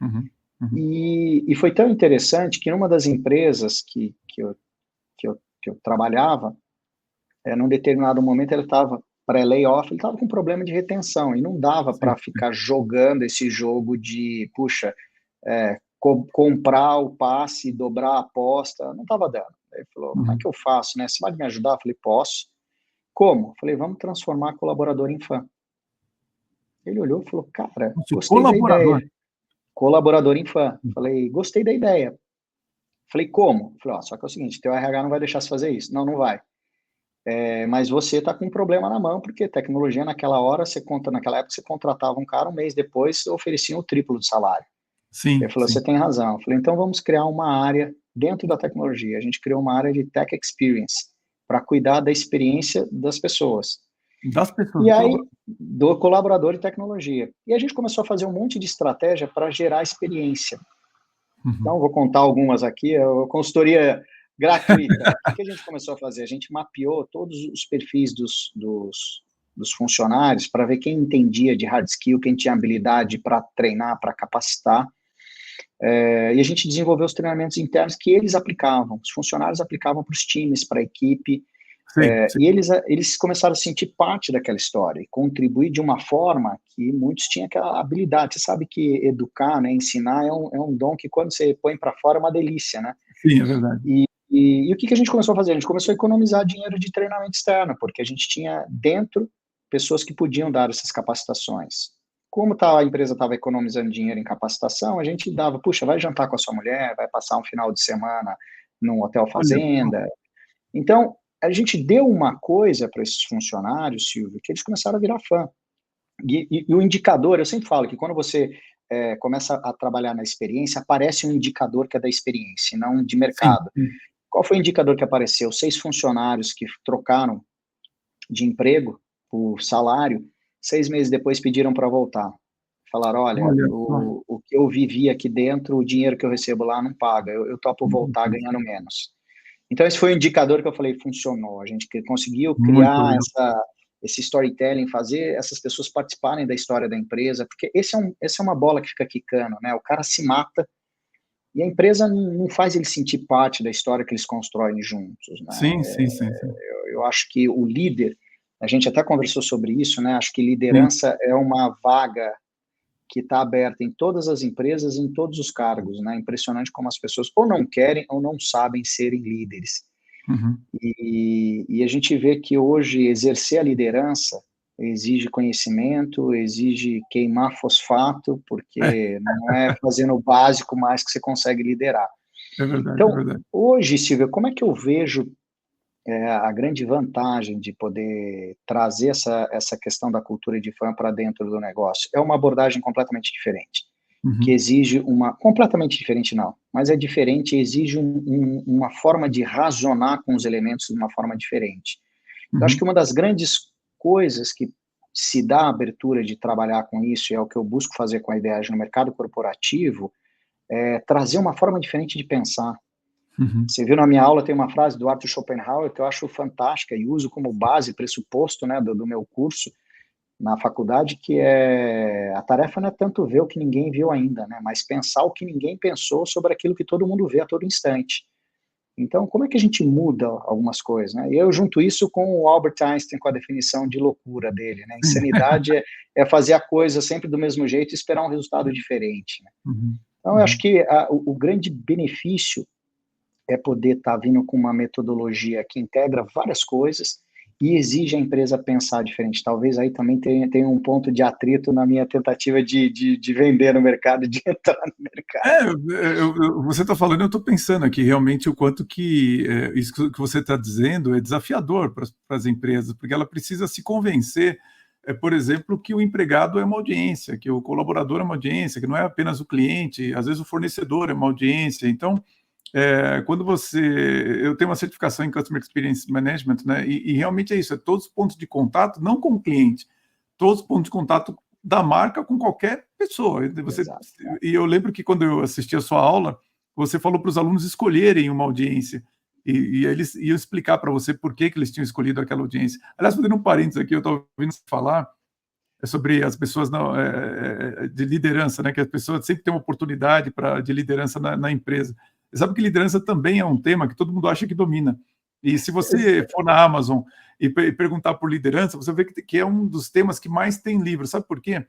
Uhum. Uhum.
E foi tão interessante que numa das empresas que eu trabalhava, num determinado momento ele estava pré-layoff, ele estava com problema de retenção e não dava para ficar jogando esse jogo de, puxa, comprar o passe, dobrar a aposta, não estava dando. Ele falou, como é que eu faço, né? Você vai me ajudar? Eu falei, posso. Como? Eu falei, vamos transformar colaborador em fã. Ele olhou e falou, cara, gostei da ideia. Colaborador em fã. Eu falei, gostei da ideia. Eu falei, como? Eu falei, só que é o seguinte, teu RH não vai deixar você fazer isso. Não vai. Mas você está com um problema na mão, porque tecnologia naquela época você contratava um cara, um mês depois oferecia o triplo de salário.
Sim.
Ele falou, você tem razão. Eu falei, então vamos criar uma área dentro da tecnologia. A gente criou uma área de Tech Experience para cuidar da experiência das pessoas. E aí, do colaborador de tecnologia. E a gente começou a fazer um monte de estratégia para gerar experiência. Então, vou contar algumas aqui, consultoria gratuita. O que a gente começou a fazer? A gente mapeou todos os perfis dos funcionários para ver quem entendia de hard skill, quem tinha habilidade para treinar, para capacitar. E a gente desenvolveu os treinamentos internos que eles aplicavam. Os funcionários aplicavam para os times, para a equipe. Sim. E eles começaram a sentir parte daquela história e contribuir de uma forma que muitos tinham aquela habilidade. Você sabe que educar, né, ensinar é um dom que quando você põe para fora é uma delícia, né?
Sim, é verdade.
E o que a gente começou a fazer? A gente começou a economizar dinheiro de treinamento externo, porque a gente tinha dentro pessoas que podiam dar essas capacitações. Como a empresa estava economizando dinheiro em capacitação, a gente dava, puxa, vai jantar com a sua mulher, vai passar um final de semana num hotel fazenda. Então, a gente deu uma coisa para esses funcionários, Silvio, que eles começaram a virar fã. E o indicador, eu sempre falo que quando você começa a trabalhar na experiência, aparece um indicador que é da experiência, não de mercado. Sim. Qual foi o indicador que apareceu? 6 funcionários que trocaram de emprego por salário, 6 meses depois pediram para voltar. Falaram, olha o que eu vivi aqui dentro, o dinheiro que eu recebo lá não paga, eu topo voltar ganhando menos. Então, esse foi o indicador que eu falei, funcionou. A gente conseguiu criar esse storytelling, fazer essas pessoas participarem da história da empresa, porque essa é uma bola que fica quicando, né? O cara se mata e a empresa não faz ele sentir parte da história que eles constroem juntos, né?
Sim.
Eu acho que o líder, a gente até conversou sobre isso, né? Acho que liderança é uma vaga que está aberta em todas as empresas, em todos os cargos, né? Impressionante como as pessoas ou não querem ou não sabem serem líderes. E a gente vê que hoje exercer a liderança exige conhecimento, exige queimar fosfato, porque não é fazendo o básico mais que você consegue liderar.
É verdade,
então,
é verdade.
Hoje, Silvia, como é que eu vejo a grande vantagem de poder trazer essa questão da cultura de fã para dentro do negócio? É uma abordagem completamente diferente, que exige completamente diferente não, mas é diferente, exige uma forma de razonar com os elementos de uma forma diferente. Eu acho que uma das grandes coisas que se dá a abertura de trabalhar com isso, e é o que eu busco fazer com a IDEAGE no mercado corporativo, é trazer uma forma diferente de pensar. Você viu na minha aula, tem uma frase do Arthur Schopenhauer que eu acho fantástica e uso como base, pressuposto, né, do meu curso na faculdade, que a tarefa não é tanto ver o que ninguém viu ainda, né, mas pensar o que ninguém pensou sobre aquilo que todo mundo vê a todo instante. Então, como é que a gente muda algumas coisas, né? E eu junto isso com o Albert Einstein, com a definição de loucura dele, né?
Sim.
Insanidade é fazer a coisa sempre do mesmo jeito e esperar um resultado diferente, né?
Uhum,
Então, eu acho
uhum.
que o grande benefício é poder estar vindo com uma metodologia que integra várias coisas e exige a empresa pensar diferente. Talvez aí também tenha um ponto de atrito na minha tentativa de vender no mercado, de entrar no mercado.
Você está falando, eu estou pensando aqui realmente o quanto que isso que você está dizendo é desafiador para as empresas, porque ela precisa se convencer, por exemplo, que o empregado é uma audiência, que o colaborador é uma audiência, que não é apenas o cliente, às vezes o fornecedor é uma audiência. Então, quando eu tenho uma certificação em Customer Experience Management, né, e realmente é isso, é todos os pontos de contato, não com o cliente, todos os pontos de contato da marca com qualquer pessoa.
Exato.
E eu lembro que quando eu assisti a sua aula, você falou para os alunos escolherem uma audiência, e eles iam explicar para você por que eles tinham escolhido aquela audiência. Aliás, fazendo um parênteses aqui, eu estava ouvindo você falar sobre as pessoas de liderança, né, que as pessoas sempre têm uma oportunidade de liderança na empresa. Você sabe que liderança também é um tema que todo mundo acha que domina. E se você for na Amazon e perguntar por liderança, você vê que é um dos temas que mais tem livro. Sabe por quê?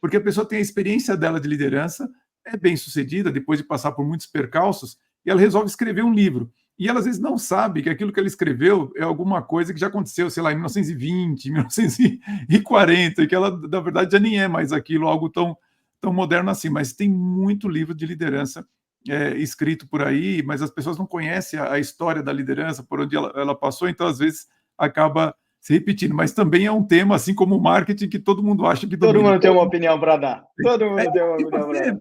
Porque a pessoa tem a experiência dela de liderança, é bem-sucedida, depois de passar por muitos percalços, e ela resolve escrever um livro. E ela, às vezes, não sabe que aquilo que ela escreveu é alguma coisa que já aconteceu, sei lá, em 1920, 1940, e que ela, na verdade, já nem é mais aquilo, algo tão moderno assim. Mas tem muito livro de liderança escrito por aí, mas as pessoas não conhecem a história da liderança, por onde ela passou, então, às vezes, acaba se repetindo. Mas também é um tema, assim como o marketing, que todo mundo acha que
Todo
domina.
mundo tem uma opinião para dar. Todo mundo tem uma
E
opinião para dar.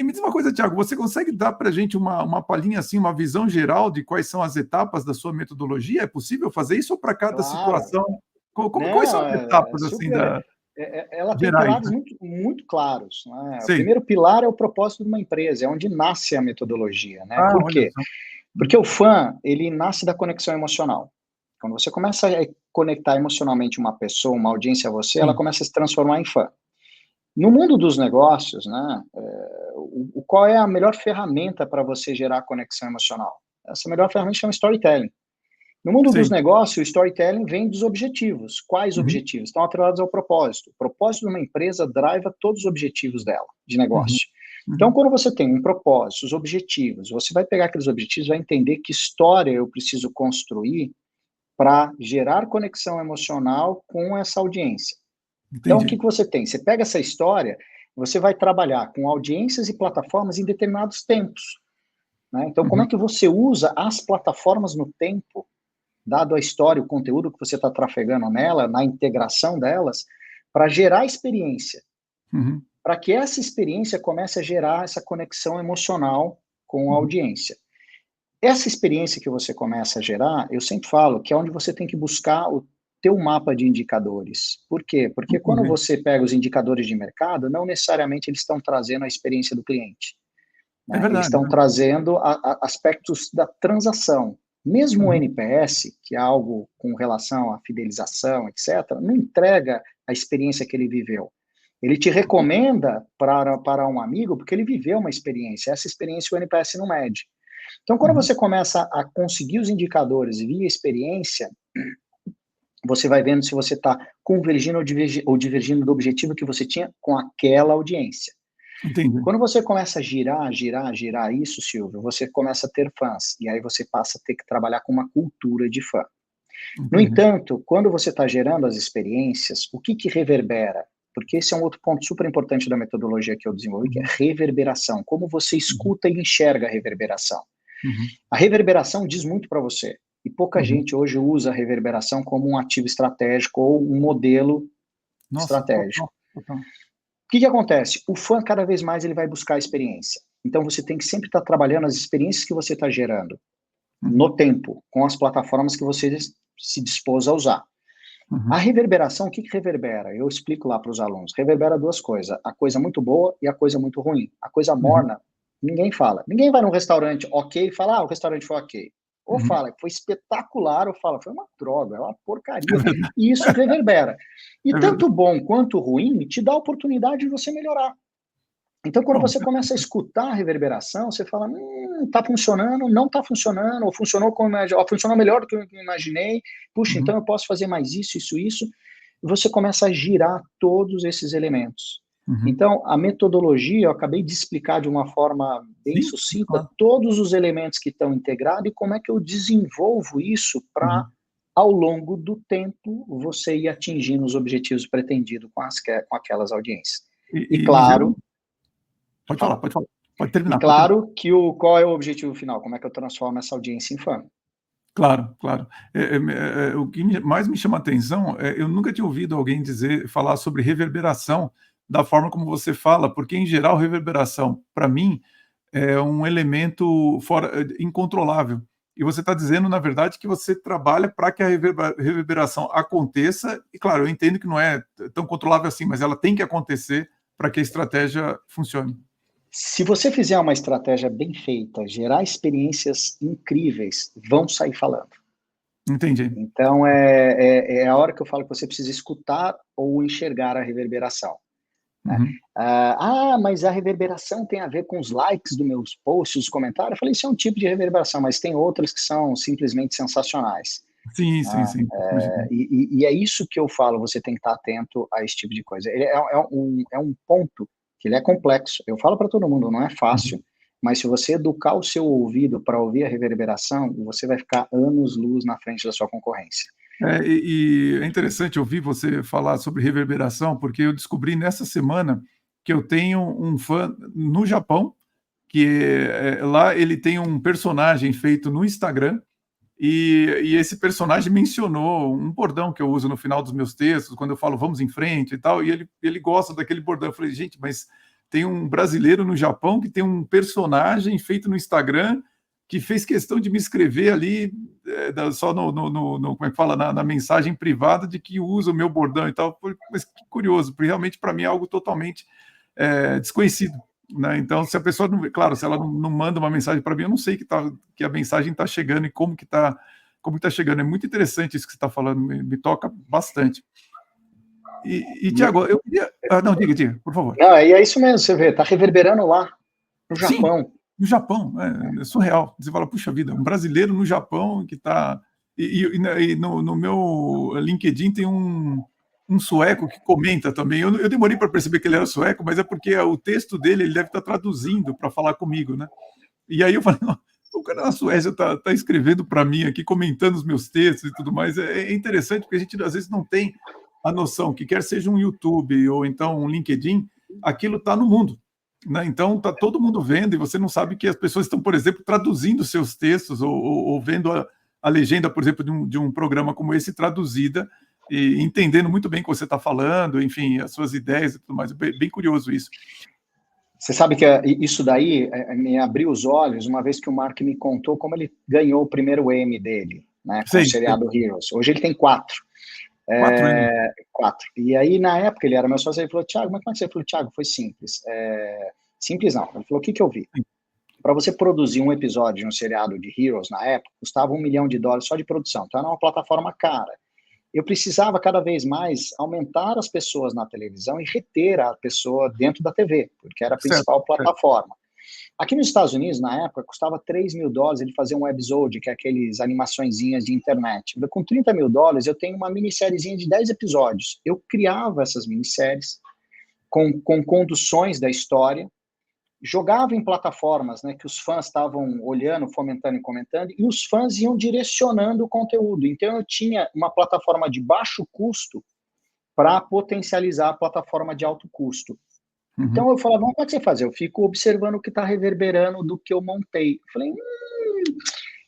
me diz uma coisa, Thiago, você consegue dar para a gente uma palhinha, assim, uma visão geral de quais são as etapas da sua metodologia? É possível fazer isso ou para cada
Claro.
situação? Quais são
Não,
as etapas, assim,
super. Ela tem
gerais,
pilares
né?
muito, muito claros, né? O
Sei.
primeiro pilar é o propósito de uma empresa, é onde nasce a metodologia, né?
Ah,
Por
olha
quê?
só.
Porque o fã, ele nasce da conexão emocional. Quando você começa a conectar emocionalmente uma pessoa, uma audiência a você, ela
Sim.
começa a se transformar em fã. No mundo dos negócios, né, qual é a melhor ferramenta para você gerar conexão emocional? Essa melhor ferramenta chama storytelling. No mundo dos
Sim.
negócios, o storytelling vem dos objetivos. Quais
Uhum,
objetivos? Estão atrelados ao propósito. O propósito de uma empresa driva todos os objetivos dela, de
uhum,
negócio. Então,
uhum,
quando você tem um propósito, os objetivos, você vai pegar aqueles objetivos e vai entender que história eu preciso construir para gerar conexão emocional com essa audiência. Então, o que
entendi.
que você tem? Você pega essa história, você vai trabalhar com audiências e plataformas em determinados tempos, né? Então, como é
Uhum,
que você usa as plataformas no tempo, dado a história, o conteúdo que você está trafegando nela, na integração delas, para gerar experiência,
uhum,
para que essa experiência comece a gerar essa conexão emocional com a
uhum,
audiência. Essa experiência que você começa a gerar, eu sempre falo que é onde você tem que buscar o teu mapa de indicadores. Por quê? Porque quando
entendi.
você pega os indicadores de mercado, não necessariamente eles estão trazendo a experiência do cliente,
É
né? Eles
verdade,
estão
né?
trazendo aspectos da transação. Mesmo o
Uhum,
NPS, que é algo com relação à fidelização, etc., não entrega a experiência que ele viveu. Ele te recomenda para um amigo porque ele viveu uma experiência. Essa experiência o NPS não mede. Então, quando
uhum,
você começa a conseguir os indicadores via experiência, você vai vendo se você está convergindo ou divergindo do objetivo que você tinha com aquela audiência.
entendi.
Quando você começa a girar isso, Silvio, você começa a ter fãs, e aí você passa a ter que trabalhar com uma cultura de fã. No
Entendi.
entanto, quando você está gerando as experiências, o que que reverbera? Porque esse é um outro ponto super importante da metodologia que eu desenvolvi, que é
Uhum,
reverberação. Como você
uhum,
escuta e enxerga a reverberação.
uhum,
A reverberação diz muito para você. E pouca
uhum.
gente hoje usa a reverberação como um ativo estratégico ou um modelo
Nossa,
estratégico.
total, total.
O que que acontece? O fã, cada vez mais, ele vai buscar a experiência. Então, você tem que sempre estar trabalhando as experiências que você está gerando
Uhum,
no tempo, com as plataformas que você se dispôs a usar. A
uhum,
reverberação, o que que reverbera? Eu explico lá para os alunos. Reverbera duas coisas, a coisa muito boa e a coisa muito ruim. A coisa
uhum,
morna, ninguém fala. Ninguém vai num restaurante ok e fala, o restaurante foi ok. Ou
uhum.
fala, foi espetacular, ou fala, foi uma droga, é uma
É
porcaria.
verdade,
E isso reverbera. E
é
tanto
verdade.
bom quanto ruim te dá a oportunidade de você melhorar. Então, quando você começa a escutar a reverberação, você fala, tá funcionando, não tá funcionando, ou funcionou ou funcionou melhor do que eu imaginei, puxa, então eu posso fazer mais isso, isso, isso, e você começa a girar todos esses elementos. Então, a metodologia, eu acabei de explicar de uma forma bem sucinta todos os elementos que estão integrados e como é que eu desenvolvo isso para, ao longo do tempo, você ir atingindo os objetivos pretendidos com aquelas audiências. E claro...
Pode falar. Pode terminar.
E claro que qual é o objetivo final? Como é que eu transformo essa audiência em fã?
Claro. O que mais me chama a atenção eu nunca tinha ouvido alguém falar sobre reverberação da forma como você fala, porque, em geral, reverberação, para mim, é um elemento incontrolável. E você está dizendo, na verdade, que você trabalha para que a reverberação aconteça, e, claro, eu entendo que não é tão controlável assim, mas ela tem que acontecer para que a estratégia funcione.
Se você fizer uma estratégia bem feita, gerar experiências incríveis, vão sair falando.
Entendi.
Então, é a hora que eu falo que você precisa escutar ou enxergar a reverberação. Né? Mas a reverberação tem a ver com os likes dos meus posts, os comentários. Eu falei, isso é um tipo de reverberação, mas tem outras que são simplesmente sensacionais.
Sim.
E é isso que eu falo, você tem que estar atento a esse tipo de coisa. Ele é um ponto que ele é complexo. Eu falo para todo mundo, não é fácil, mas se você educar o seu ouvido para ouvir a reverberação, você vai ficar anos-luz na frente da sua concorrência.
E é interessante ouvir você falar sobre reverberação, porque eu descobri nessa semana que eu tenho um fã no Japão, que lá ele tem um personagem feito no Instagram, e esse personagem mencionou um bordão que eu uso no final dos meus textos, quando eu falo vamos em frente e tal, e ele gosta daquele bordão. Eu falei, gente, mas tem um brasileiro no Japão que tem um personagem feito no Instagram que fez questão de me escrever ali só como é que fala, na mensagem privada de que usa o meu bordão e tal. Mas que curioso, porque realmente para mim é algo totalmente desconhecido. Né? Então, se a pessoa não, claro, se ela não manda uma mensagem para mim, eu não sei que a mensagem está chegando e como que está chegando. É muito interessante isso que você está falando, me toca bastante. E Tiago, eu queria... não, diga, por favor.
Não, é isso mesmo, você vê, está reverberando lá, no Japão.
Sim, no Japão, é surreal. Você fala, puxa vida, um brasileiro no Japão que está... E no meu LinkedIn tem um sueco que comenta também. Eu demorei para perceber que ele era sueco, mas é porque o texto dele ele deve estar traduzindo para falar comigo, né? E aí eu falei, o cara na Suécia está escrevendo para mim aqui, comentando os meus textos e tudo mais. É interessante porque a gente às vezes não tem a noção que quer seja um YouTube ou então um LinkedIn, aquilo está no mundo. Né? Então está todo mundo vendo e você não sabe que as pessoas estão, por exemplo, traduzindo seus textos ou vendo a legenda, por exemplo, de um programa como esse traduzida e entendendo muito bem o que você está falando, enfim, as suas ideias e tudo mais. Bem curioso isso.
Você sabe que isso daí me abriu os olhos uma vez que o Mark me contou como ele ganhou o primeiro Emmy dele, né, com o seriado Heroes. Hoje ele tem 4. 4. E aí, na época, ele era meu sócio, ele falou, Thiago, como é que você falou? Thiago, foi simples. Simples não. Ele falou, o que eu vi? Para você produzir um episódio de um seriado de Heroes, na época, custava $1 milhão só de produção. Então, era uma plataforma cara. Eu precisava, cada vez mais, aumentar as pessoas na televisão e reter a pessoa dentro da TV, porque era a principal plataforma. Aqui nos Estados Unidos, na época, custava $3 mil ele fazer um webisode, que é aqueles animaçõezinhas de internet. Com $30 mil, eu tenho uma minissériezinha de 10 episódios. Eu criava essas minisséries com conduções da história, jogava em plataformas, né, que os fãs estavam olhando, fomentando e comentando, e os fãs iam direcionando o conteúdo. Então, eu tinha uma plataforma de baixo custo para potencializar a plataforma de alto custo. Então, eu falava, como é que você faz? Eu fico observando o que está reverberando do que eu montei. Eu falei,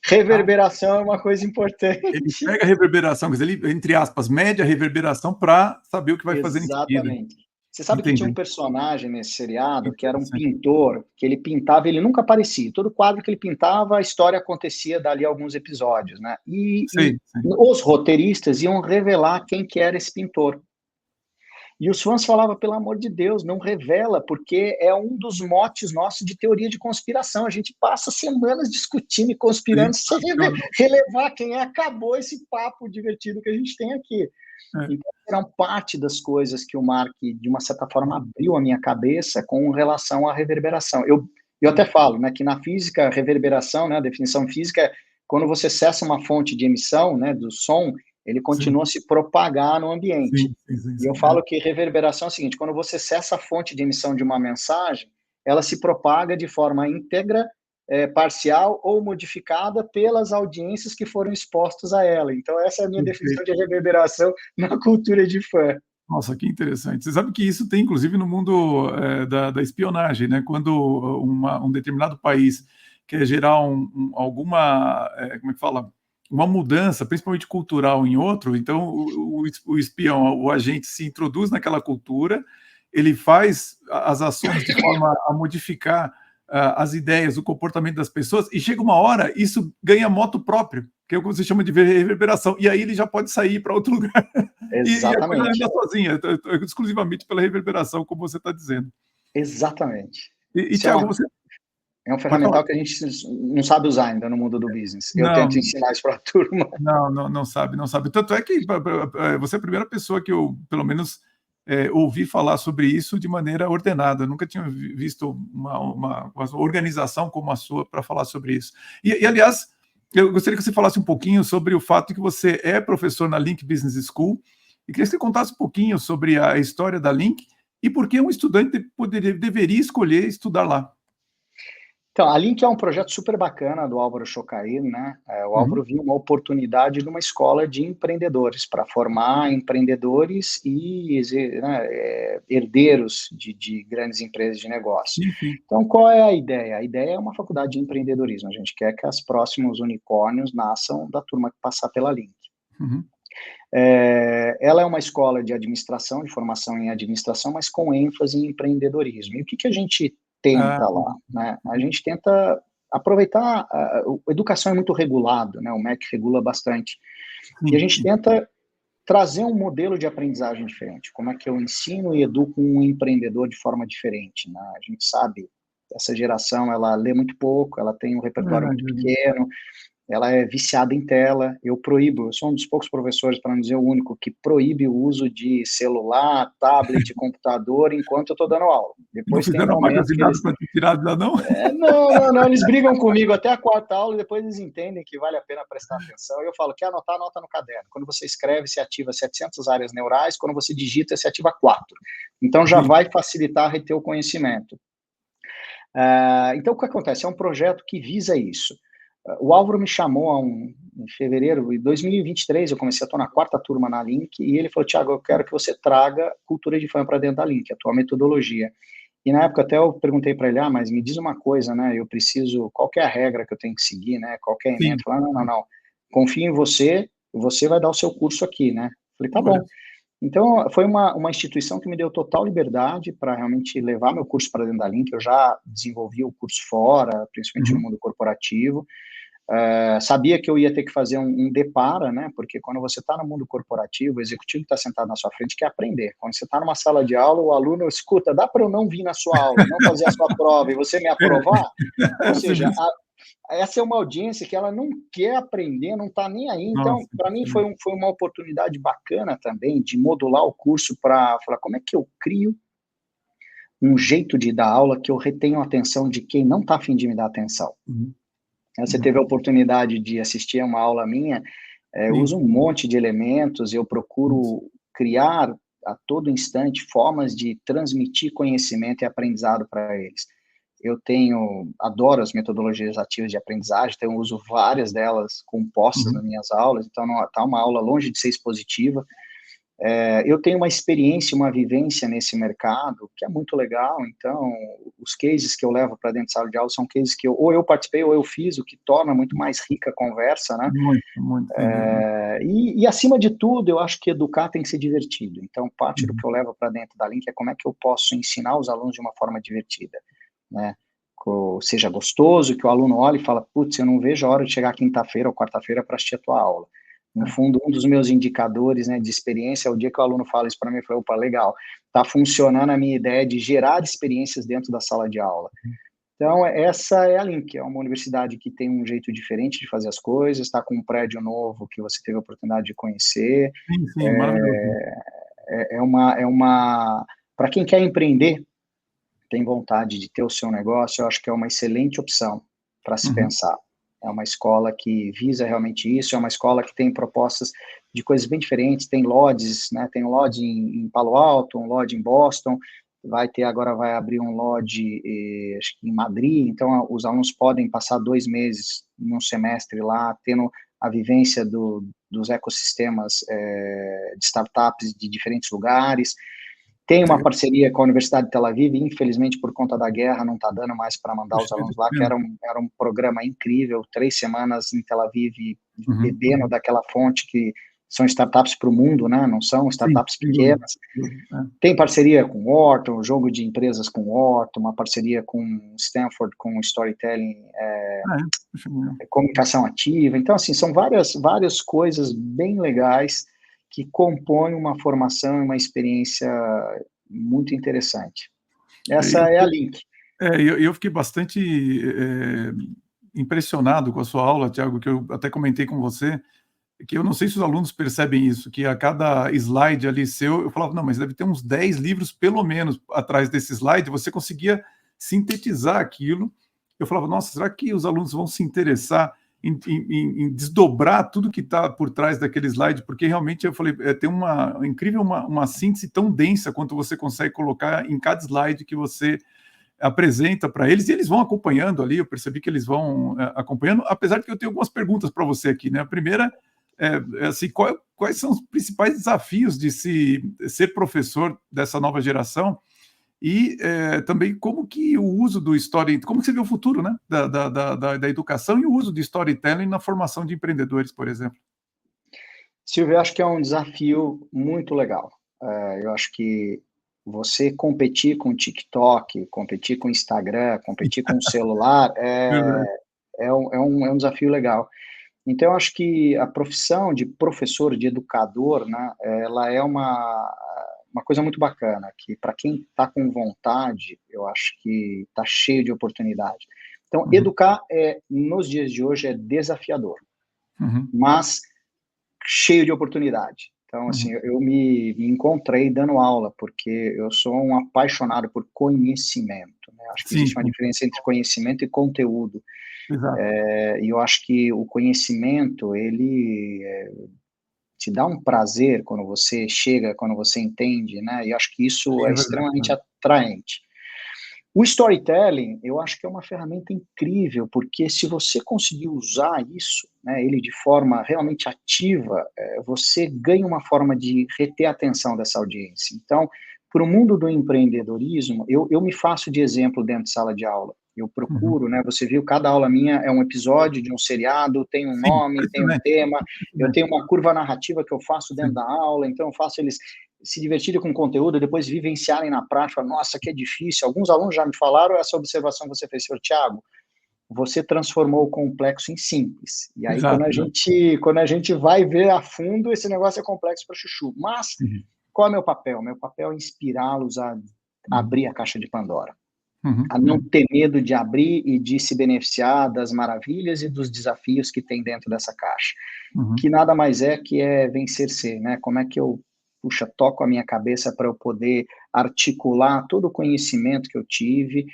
reverberação é uma coisa importante.
Ele pega a reverberação, quer dizer, ele, entre aspas, mede a reverberação para saber o que vai fazer em seguida.
Exatamente. Você sabe que tinha um personagem nesse seriado que era um pintor, que ele pintava, ele nunca aparecia. Todo quadro que ele pintava, a história acontecia dali a alguns episódios, né? E os roteiristas iam revelar quem que era esse pintor. E os fãs falavam, pelo amor de Deus, não revela, porque é um dos motes nossos de teoria de conspiração. A gente passa semanas discutindo e conspirando sem relevar quem é. Acabou esse papo divertido que a gente tem aqui. Então, eram parte das coisas que o Mark, de uma certa forma, abriu a minha cabeça com relação à reverberação. Eu até falo, né, que na física, reverberação, né, a definição física é quando você cessa uma fonte de emissão, né, do som, ele continua a se propagar no ambiente. E eu falo que reverberação é o seguinte, quando você cessa a fonte de emissão de uma mensagem, ela se propaga de forma íntegra, parcial ou modificada pelas audiências que foram expostas a ela. Então, essa é a minha definição de reverberação na cultura de fã.
Nossa, que interessante. Você sabe que isso tem, inclusive, no mundo da espionagem, né? Quando um determinado país quer gerar alguma, como é que fala? Uma mudança, principalmente cultural, em outro, então o espião, o agente se introduz naquela cultura, ele faz as ações de forma a modificar as ideias, o comportamento das pessoas, e chega uma hora, isso ganha moto próprio, que é o que você chama de reverberação, e aí ele já pode sair para outro lugar. E a coisa anda sozinha, exclusivamente pela reverberação, como você está dizendo.
Exatamente.
E Thiago, você...
É um ferramental que a gente não sabe usar ainda no mundo do business. Eu tento ensinar isso para a turma.
Não sabe. Tanto é que você é a primeira pessoa que eu, pelo menos, ouvi falar sobre isso de maneira ordenada. Eu nunca tinha visto uma organização como a sua para falar sobre isso. E, aliás, eu gostaria que você falasse um pouquinho sobre o fato de que você é professor na Link Business School, e queria que você contasse um pouquinho sobre a história da Link e por que um estudante deveria escolher estudar lá.
Então, a Link é um projeto super bacana do Álvaro Chocair, né? O Álvaro viu uma oportunidade numa escola de empreendedores, para formar empreendedores e herdeiros de grandes empresas de negócio.
Sim.
Então, qual é a ideia? A ideia é uma faculdade de empreendedorismo. A gente quer que os próximos unicórnios nasçam da turma que passar pela Link. Ela é uma escola de administração, de formação em administração, mas com ênfase em empreendedorismo. E o que a gente tenta lá, né? A gente tenta aproveitar, a educação é muito regulado, né? O MEC regula bastante. E a gente tenta trazer um modelo de aprendizagem diferente. Como é que eu ensino e educo um empreendedor de forma diferente, né? A gente sabe, essa geração, ela lê muito pouco, ela tem um repertório muito pequeno, ela é viciada em tela. Eu sou um dos poucos professores, para não dizer o único, que proíbe o uso de celular, tablet, computador, enquanto eu estou dando aula. Depois
não fizeram mais nada para te tirar de lá, não?
Não, eles brigam comigo até a quarta aula, e depois eles entendem que vale a pena prestar atenção. Eu falo, quer anotar, anota no caderno. Quando você escreve, você ativa 700 áreas neurais, quando você digita, você ativa 4. Então, já vai facilitar reter o conhecimento. Então, o que acontece? É um projeto que visa isso. O Álvaro me chamou em fevereiro de 2023, eu estou na 4ª turma na Link, e ele falou, Thiago, eu quero que você traga cultura de fã para dentro da Link, a tua metodologia. E na época até eu perguntei para ele, mas me diz uma coisa, né, qual que é a regra que eu tenho que seguir, né, qual que é a emenda? Ele falou, não, confio em você, você vai dar o seu curso aqui, né. Eu falei, tá bom. Então, foi uma instituição que me deu total liberdade para realmente levar meu curso para dentro da Link. Eu já desenvolvi o curso fora, principalmente no mundo corporativo. Sabia que eu ia ter que fazer um depara, né? Porque quando você está no mundo corporativo, o executivo que está sentado na sua frente quer aprender. Quando você está numa sala de aula, o aluno escuta, dá para eu não vir na sua aula, não fazer a sua prova e você me aprovar? Ou seja, essa é uma audiência que ela não quer aprender, não está nem aí. Então, para mim, foi uma oportunidade bacana também de modular o curso para falar como é que eu crio um jeito de dar aula que eu retenho a atenção de quem não está a fim de me dar atenção. Você teve a oportunidade de assistir a uma aula minha, eu uso um monte de elementos, eu procuro criar a todo instante formas de transmitir conhecimento e aprendizado para eles. Eu adoro as metodologias ativas de aprendizagem, então eu uso várias delas compostas nas minhas aulas, então não está uma aula longe de ser expositiva. Eu tenho uma experiência, uma vivência nesse mercado que é muito legal, então os cases que eu levo para dentro de sala de aula são cases que ou eu participei ou eu fiz, o que torna muito mais rica a conversa, né?
Muito.
E acima de tudo, eu acho que educar tem que ser divertido. Então, parte do que eu levo para dentro da Link é como é que eu posso ensinar os alunos de uma forma divertida, né? Seja gostoso, que o aluno olhe e fala, putz, eu não vejo a hora de chegar quinta-feira ou quarta-feira para assistir a tua aula. No fundo, um dos meus indicadores, né, de experiência é o dia que o aluno fala isso para mim, eu falo, opa, legal, está funcionando a minha ideia de gerar experiências dentro da sala de aula. Então, essa é a Link, é uma universidade que tem um jeito diferente de fazer as coisas, está com um prédio novo que você teve a oportunidade de conhecer.
Sim, maravilhoso.
Para quem quer empreender, tem vontade de ter o seu negócio, eu acho que é uma excelente opção para se pensar. É uma escola que visa realmente isso, é uma escola que tem propostas de coisas bem diferentes, tem lodges, né? Tem um lodge em Palo Alto, um lodge em Boston, agora vai abrir um lodge acho que em Madrid, então os alunos podem passar 2 meses num semestre lá, tendo a vivência dos ecossistemas de startups de diferentes lugares. Tem uma parceria com a Universidade de Tel Aviv, infelizmente, por conta da guerra, não está dando mais para mandar os alunos lá, que era um programa incrível, 3 semanas em Tel Aviv, bebendo daquela fonte que são startups para o mundo, né? Não são startups pequenas. Tem parceria com o Wharton, jogo de empresas com o Wharton, uma parceria com Stanford, com storytelling, comunicação ativa. Então, assim, são várias coisas bem legais que compõem uma formação e uma experiência muito interessante. Essa é a Link.
Eu fiquei bastante impressionado com a sua aula, Thiago, que eu até comentei com você, que eu não sei se os alunos percebem isso, que a cada slide ali seu, eu falava, não, mas deve ter uns 10 livros, pelo menos, atrás desse slide, você conseguia sintetizar aquilo. Eu falava, nossa, será que os alunos vão se interessar em desdobrar tudo que está por trás daquele slide? Porque realmente, eu falei, tem uma incrível, uma síntese tão densa quanto você consegue colocar em cada slide que você apresenta para eles, e eles vão acompanhando ali, eu percebi que eles vão acompanhando, apesar de que eu tenho algumas perguntas para você aqui, né? A primeira assim, quais são os principais desafios de ser professor dessa nova geração e também como que o uso do storytelling, como que você vê o futuro, né, da educação e o uso de storytelling na formação de empreendedores, por exemplo?
Silvio, eu acho que é um desafio muito legal. Eu acho que você competir com o TikTok, competir com o Instagram, competir com o celular, é um desafio legal. Então, eu acho que a profissão de professor, de educador, né, ela é uma coisa muito bacana, que para quem está com vontade, eu acho que está cheio de oportunidade. Então, educar nos dias de hoje é desafiador, mas cheio de oportunidade. Então, assim, eu me encontrei dando aula, porque eu sou um apaixonado por conhecimento, né? Acho que existe uma diferença entre conhecimento e conteúdo.
Exato.
E eu acho que o conhecimento, ele te dá um prazer quando você chega, quando você entende, né? E eu acho que isso é extremamente atraente. O storytelling, eu acho que é uma ferramenta incrível, porque se você conseguir usar isso, né, ele de forma realmente ativa, você ganha uma forma de reter a atenção dessa audiência. Então, para o mundo do empreendedorismo, eu me faço de exemplo dentro de sala de aula. Eu procuro, né? Você viu, cada aula minha é um episódio de um seriado, tem um nome, tem um tema, eu tenho uma curva narrativa que eu faço dentro da aula, então eu faço eles se divertirem com o conteúdo, depois vivenciarem na prática, nossa, que é difícil. Alguns alunos já me falaram essa observação que você fez, senhor Thiago, você transformou o complexo em simples. E aí, quando a gente vai ver a fundo, esse negócio é complexo para chuchu. Mas, qual é o meu papel? Meu papel é inspirá-los a abrir a caixa de Pandora. A não ter medo de abrir e de se beneficiar das maravilhas e dos desafios que tem dentro dessa caixa. Que nada mais é que vencer-se, né? Como é que eu toco a minha cabeça para eu poder articular todo o conhecimento que eu tive,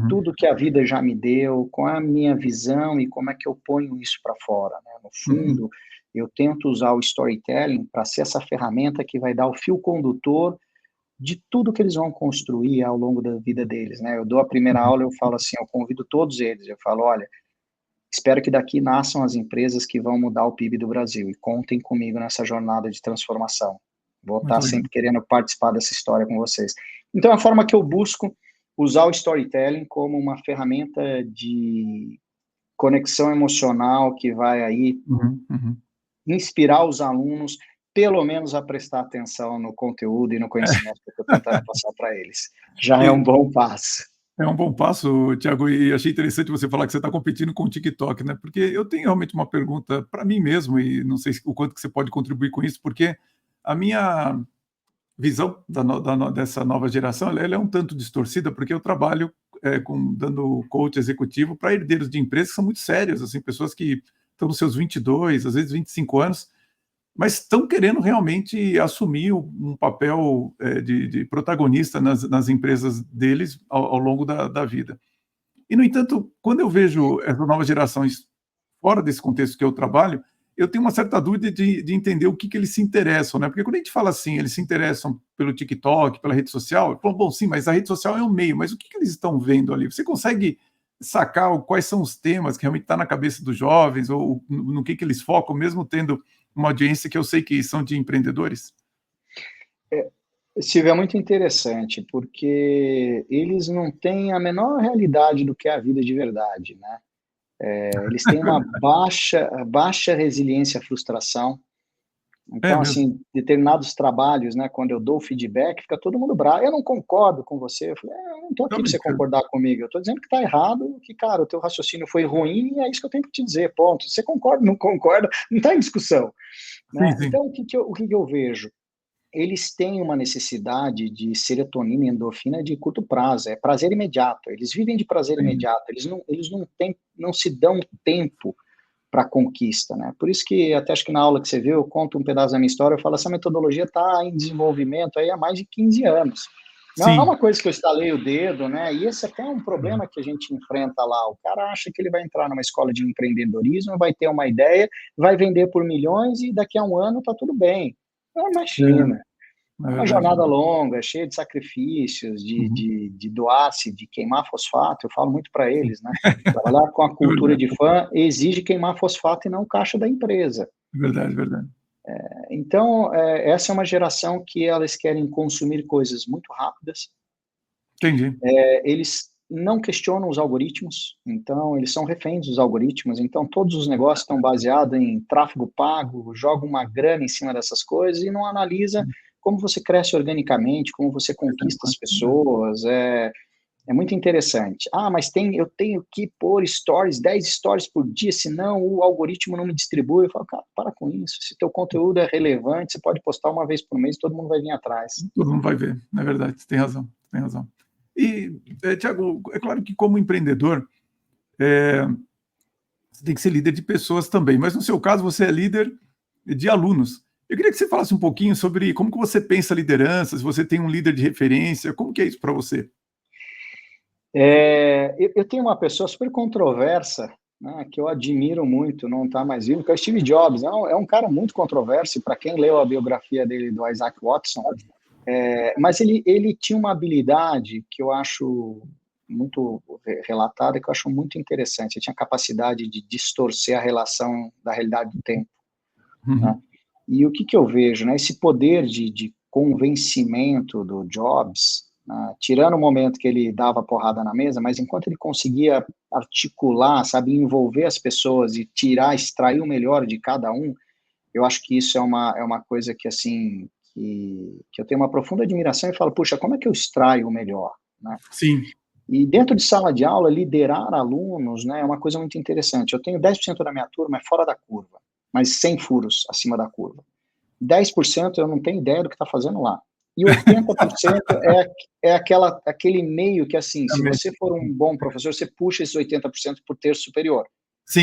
tudo que a vida já me deu, com a minha visão e como é que eu ponho isso para fora, né? No fundo, eu tento usar o storytelling para ser essa ferramenta que vai dar o fio condutor de tudo que eles vão construir ao longo da vida deles, né? Eu dou a primeira aula, eu falo assim, eu convido todos eles, eu falo, olha, espero que daqui nasçam as empresas que vão mudar o PIB do Brasil e contem comigo nessa jornada de transformação. Vou estar sempre querendo participar dessa história com vocês. Então, é a forma que eu busco usar o storytelling como uma ferramenta de conexão emocional que vai aí inspirar os alunos, pelo menos a prestar atenção no conteúdo e no conhecimento que eu estou tentando passar para eles. Já é um bom passo.
É um bom passo, Thiago, e achei interessante você falar que você está competindo com o TikTok, né? Porque eu tenho realmente uma pergunta para mim mesmo, e não sei o quanto que você pode contribuir com isso, porque a minha visão dessa nova geração, ela é um tanto distorcida, porque eu trabalho dando coach executivo para herdeiros de empresas que são muito sérios, assim, pessoas que estão nos seus 22, às vezes 25 anos, mas estão querendo realmente assumir um papel de protagonista nas empresas deles ao longo da vida. E, no entanto, quando eu vejo essas novas gerações fora desse contexto que eu trabalho, eu tenho uma certa dúvida de entender o que eles se interessam, né? Porque quando a gente fala assim, eles se interessam pelo TikTok, pela rede social, eu falo, bom, sim, mas a rede social é um meio, mas o que eles estão vendo ali? Você consegue sacar quais são os temas que realmente está na cabeça dos jovens, ou no que eles focam, mesmo tendo uma audiência que eu sei que são de empreendedores?
Silvio, é muito interessante, porque eles não têm a menor realidade do que é a vida de verdade, né? Eles têm uma baixa resiliência à frustração.
É
Então,
mesmo.
assim, determinados trabalhos, né, quando eu dou feedback, fica todo mundo bravo. Eu não concordo com você. Eu falei, eu não estou
Tá
aqui para você
brincando.
concordar comigo. Eu estou dizendo que está errado, que, cara, o teu raciocínio foi ruim e é isso que eu tenho que te dizer, ponto. Você concorda, não concorda, não está em discussão,
Sim,
né?
sim.
Então, o que que eu vejo? Eles têm uma necessidade de serotonina e endorfina de curto prazo, é prazer imediato. Eles vivem de prazer
Entendi.
imediato. Eles não se dão tempo para conquista, né? Por isso que até acho que na aula que você viu, eu conto um pedaço da minha história, eu falo, essa metodologia está em desenvolvimento aí há mais de 15 anos. Não é
Sim.
uma coisa que eu estalei o dedo, né? E esse até é um problema que a gente enfrenta lá. O cara acha que ele vai entrar numa escola de empreendedorismo, vai ter uma ideia, vai vender por milhões e daqui a um ano está tudo bem. Não,
É,
imagina.
é
É uma
verdade.
jornada longa, cheia de sacrifícios,
Uhum.
de doar-se, de queimar fosfato. Eu falo muito para
Sim.
eles, né? Trabalhar com a
É
cultura
verdade,
de fã exige queimar fosfato e não caixa da empresa.
é verdade, é verdade.
Então, essa é uma geração que elas querem consumir coisas muito rápidas.
Entendi.
Eles não questionam os algoritmos, então eles são reféns dos algoritmos. Então, todos os negócios estão baseados em tráfego pago, jogam uma grana em cima dessas coisas e não analisa como você cresce organicamente, como você
Crescendo
conquista as
quanto, né.
pessoas. É muito interessante. Ah, mas eu tenho que pôr stories, 10 stories por dia, senão o algoritmo não me distribui. Eu falo, cara, para com isso. Se teu conteúdo é relevante, você pode postar uma vez por mês, todo mundo vai vir atrás.
Todo mundo vai ver, é verdade, você tem razão, tem razão. E, Thiago, é claro que como empreendedor, você tem que ser líder de pessoas também, mas no seu caso você é líder de alunos. Eu queria que você falasse um pouquinho sobre como que você pensa a liderança, se você tem um líder de referência, como que é isso para você?
Eu tenho uma pessoa super controversa, né, que eu admiro muito, não está mais vivo, que é o Steve Jobs. É um cara muito controverso, para quem leu a biografia dele, do Isaac Watson, mas ele tinha uma habilidade que eu acho muito relatada, que eu acho muito interessante. Ele tinha capacidade de distorcer a relação da realidade do tempo, né?
Uhum,
E o que eu vejo, né? Esse poder de convencimento do Jobs, né? Tirando o momento que ele dava porrada na mesa, mas enquanto ele conseguia articular, sabe, envolver as pessoas e tirar, extrair o melhor de cada um, eu acho que isso é uma coisa que, assim, que eu tenho uma profunda admiração e falo, puxa, como é que eu extraio o melhor, né?
sim,
E dentro de sala de aula, liderar alunos, né, é uma coisa muito interessante. Eu tenho 10% da minha turma é fora da curva, mas sem furos acima da curva. 10% eu não tenho ideia do que está fazendo lá. E 80% aquele meio que, assim, se
realmente.
você for um bom professor, você puxa esses 80% para o terço superior.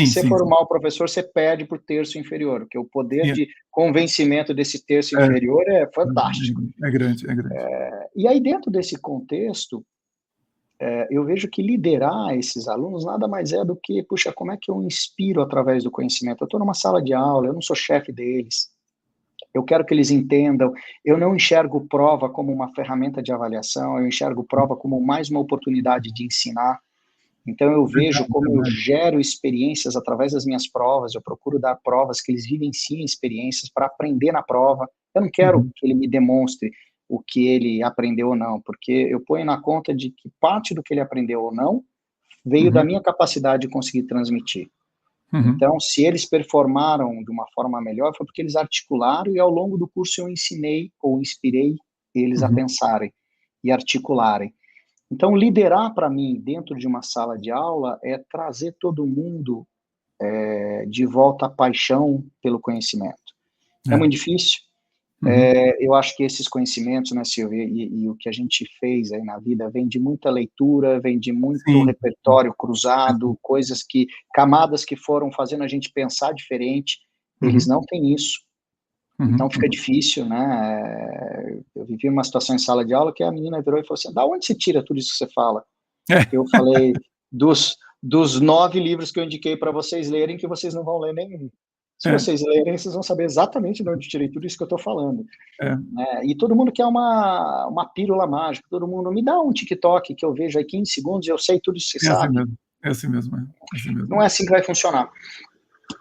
Se
Sim,
você
sim,
for um
sim,
mau professor, você perde para o terço inferior, porque o poder
sim,
de convencimento desse terço
é,
inferior é fantástico.
é grande, é grande.
E aí, dentro desse contexto, eu vejo que liderar esses alunos nada mais é do que, puxa, como é que eu inspiro através do conhecimento? Eu estou numa sala de aula, eu não sou chefe deles, eu quero que eles entendam. Eu não enxergo prova como uma ferramenta de avaliação, eu enxergo prova como mais uma oportunidade de ensinar. Então, eu vejo
Verdade,
como eu
verdade.
gero experiências através das minhas provas, eu procuro dar provas que eles vivenciem experiências para aprender na prova. Eu não quero
Uhum,
que ele me demonstre o que ele aprendeu ou não, porque eu ponho na conta de que parte do que ele aprendeu ou não veio da
uhum,
minha capacidade de conseguir transmitir.
uhum,
Então, se eles performaram de uma forma melhor, foi porque eles articularam e ao longo do curso eu ensinei ou inspirei eles a
uhum.
pensarem e articularem. Então, liderar para mim dentro de uma sala de aula é trazer todo mundo de volta à paixão pelo conhecimento. É
É.
muito difícil.
Uhum.
Eu acho que esses conhecimentos, né, Silvia, e o que a gente fez aí na vida vem de muita leitura, vem de muito
Sim,
repertório
sim.
cruzado, camadas que foram fazendo a gente pensar diferente. Eles
Uhum.
não têm isso.
Uhum.
Então fica
Uhum.
difícil, né? Eu vivi uma situação em sala de aula que a menina virou e falou assim: da onde você tira tudo isso que você fala?
É,
Eu falei: dos 9 livros que eu indiquei para vocês lerem, que vocês não vão ler nenhum. Se
é,
vocês lerem, vocês vão saber exatamente de onde eu tirei tudo isso que eu estou falando.
é.
Né? E todo mundo quer uma pílula mágica, todo mundo me dá um TikTok que eu vejo aí 15 segundos e eu sei tudo isso que você
É assim
sabe.
mesmo. É assim mesmo. É assim
Não
mesmo.
é assim que vai funcionar.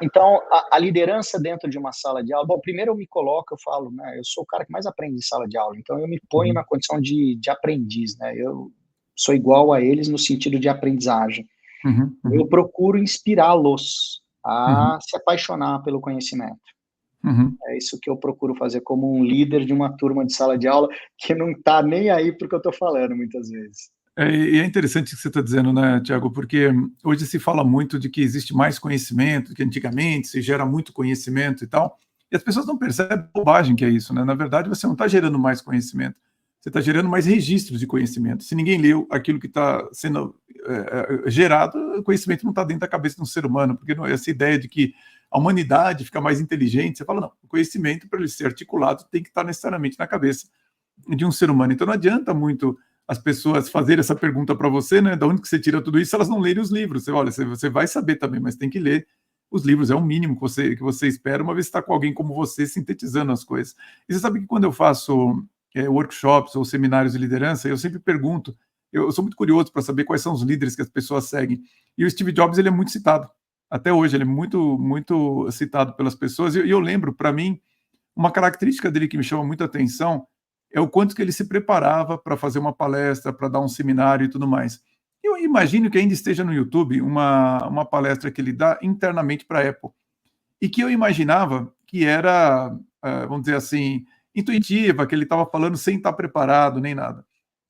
Então, a liderança dentro de uma sala de aula, bom, primeiro eu me coloco, eu falo, né, eu sou o cara que mais aprende em sala de aula, então eu me ponho
Uhum.
na condição de aprendiz, né, eu sou igual a eles no sentido de aprendizagem.
Uhum.
Eu
Uhum.
procuro inspirá-los
Uhum.
a se apaixonar pelo conhecimento.
Uhum.
É isso que eu procuro fazer como um líder de uma turma de sala de aula que não está nem aí para o que eu estou falando, muitas vezes.
E é interessante o que você está dizendo, né, Tiago, porque hoje se fala muito de que existe mais conhecimento que antigamente, se gera muito conhecimento e tal, e as pessoas não percebem a bobagem que é isso, né? Na verdade, você não está gerando mais conhecimento, você está gerando mais registros de conhecimento. Se ninguém leu aquilo que está sendo gerado, o conhecimento não está dentro da cabeça de um ser humano, porque essa ideia de que a humanidade fica mais inteligente, você fala, não, o conhecimento, para ele ser articulado, tem que estar necessariamente na cabeça de um ser humano. Então não adianta muito as pessoas fazerem essa pergunta para você, né? Da onde que você tira tudo isso? Se elas não lerem os livros. Você, olha, você vai saber também, mas tem que ler os livros. É o mínimo que você espera, uma vez que está com alguém como você sintetizando as coisas. E você sabe que quando eu faço workshops ou seminários de liderança, eu sempre pergunto. Eu sou muito curioso para saber quais são os líderes que as pessoas seguem. E o Steve Jobs ele é muito citado. Até hoje ele é muito citado pelas pessoas. E eu lembro, para mim, uma característica dele que me chama muita atenção é o quanto que ele se preparava para fazer uma palestra, para dar um seminário e tudo mais. Eu imagino que ainda esteja no YouTube uma palestra que ele dá internamente para a Apple, e que eu imaginava que era, vamos dizer assim, intuitiva, que ele estava falando sem estar preparado nem nada.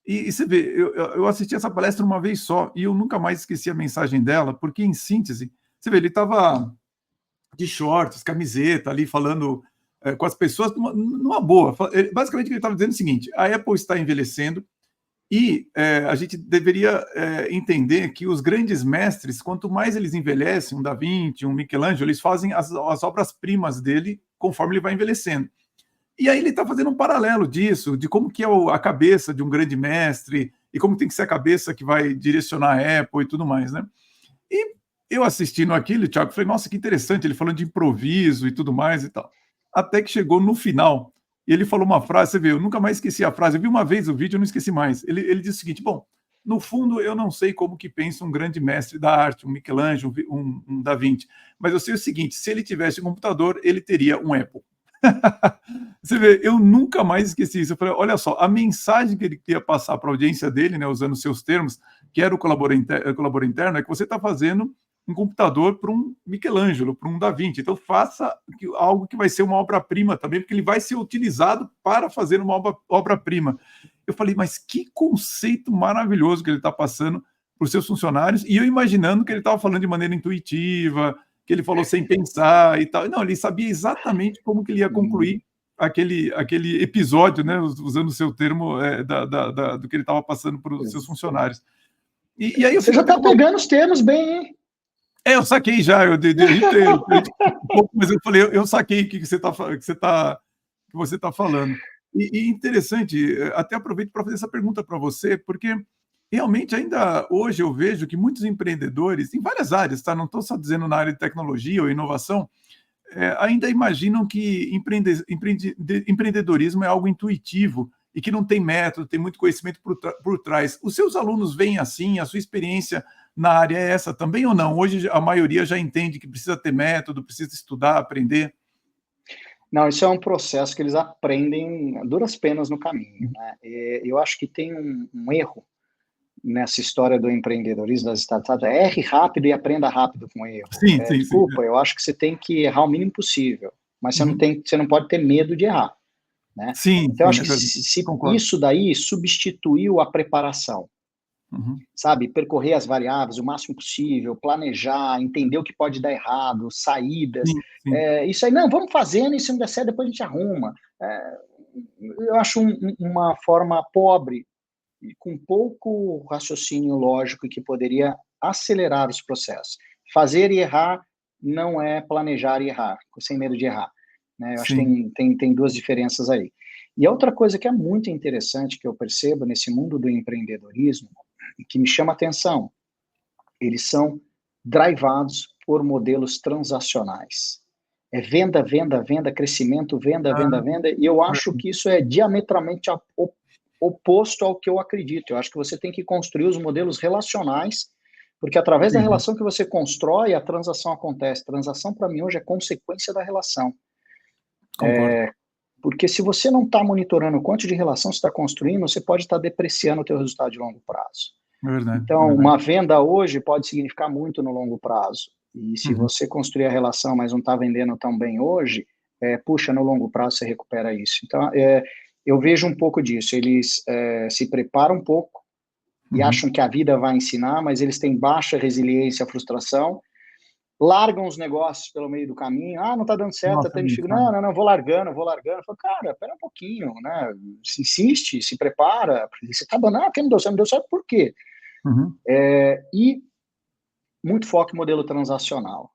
E você vê, eu assisti essa palestra uma vez só e eu nunca mais esqueci a mensagem dela, porque, em síntese, você vê, ele estava de shorts, camiseta, ali falando com as pessoas numa boa. Basicamente, o que ele estava dizendo é o seguinte: a Apple está envelhecendo e a gente deveria entender que os grandes mestres, quanto mais eles envelhecem, um Da Vinci, um Michelangelo, eles fazem as obras-primas dele conforme ele vai envelhecendo. E aí ele está fazendo um paralelo disso, de como que é a cabeça de um grande mestre e como tem que ser a cabeça que vai direcionar a Apple e tudo mais, né? E eu assistindo aquilo, Thiago, falei: "Nossa, que interessante", ele falando de improviso e tudo mais e tal. Até que chegou no final, e ele falou uma frase, você vê, eu nunca mais esqueci a frase, eu vi uma vez o vídeo, eu não esqueci mais. Ele disse o seguinte: "Bom, no fundo eu não sei como que pensa um grande mestre da arte, um Michelangelo, um Da Vinci, mas eu sei o seguinte, se ele tivesse um computador, ele teria um Apple". Você vê, eu nunca mais esqueci isso. Eu falei: olha só, a mensagem que ele queria passar para a audiência dele, né, usando seus termos, que era o colaborador interno, é que você está fazendo um computador para um Michelangelo, para um Da Vinci. Então faça algo que vai ser uma obra-prima também, porque ele vai ser utilizado para fazer uma obra-prima. Eu falei, mas que conceito maravilhoso que ele está passando para os seus funcionários, e eu imaginando que ele estava falando de maneira intuitiva, que ele falou sem pensar e tal. Não, ele sabia exatamente como que ele ia concluir aquele episódio, né, usando o seu termo, do que ele estava passando para os seus funcionários. E aí eu
Você
fico
já
até
está
com uma...
pegando os termos bem, hein?
Eu saquei já, a gente um pouco, mas eu falei, eu saquei o que você tá falando. E interessante, até aproveito para fazer essa pergunta para você, porque realmente ainda hoje eu vejo que muitos empreendedores, em várias áreas, tá? Não estou só dizendo na área de tecnologia ou inovação, ainda imaginam que empreendedorismo é algo intuitivo e que não tem método, tem muito conhecimento por trás. Os seus alunos veem assim, a sua experiência na área é essa também ou não? Hoje a maioria já entende que precisa ter método, precisa estudar, aprender.
Não, isso é um processo que eles aprendem a duras penas no caminho, né? Eu acho que tem um erro nessa história do empreendedorismo, das startups, erre rápido e aprenda rápido com erro.
Sim, sim, sim.
Desculpa, eu acho que você tem que errar o mínimo possível, mas
Uhum.
você não pode ter medo de errar, né?
Sim,
Então, eu
sim,
acho
é
que
verdade.
se
Concordo.
isso daí substituiu a preparação, sabe? Percorrer as variáveis o máximo possível, planejar, entender o que pode dar errado, saídas.
Sim, sim.
Isso aí, não, vamos fazendo, e se não der certo, depois a gente arruma. Eu acho uma forma pobre e com pouco raciocínio lógico que poderia acelerar os processos. Fazer e errar não é planejar e errar, sem medo de errar. Né? Eu acho
Sim.
que tem duas diferenças aí. E a outra coisa que é muito interessante que eu percebo nesse mundo do empreendedorismo, e que me chama a atenção, eles são drivados por modelos transacionais. É venda, venda, venda, crescimento, venda, venda, venda, e eu acho que isso é diametralmente oposto ao que eu acredito. Eu acho que você tem que construir os modelos relacionais, porque através da relação que você constrói, a transação acontece. Transação, para mim, hoje é consequência da relação.
Concordo.
Porque se você não está monitorando o quanto de relação você está construindo, você pode estar depreciando o teu resultado de longo prazo.
É verdade.
Então, uma venda hoje pode significar muito no longo prazo. E se você construir a relação, mas não está vendendo tão bem hoje, puxa, no longo prazo você recupera isso. Então, eu vejo um pouco disso. Eles se preparam um pouco e acham que a vida vai ensinar, mas eles têm baixa resiliência à frustração, largam os negócios pelo meio do caminho. Não está dando certo, até me fico, não, vou largando. Eu falo, cara, pera um pouquinho, né? Se insiste, se prepara. Você está dando, porque não deu certo, por quê? E muito foco em modelo transacional.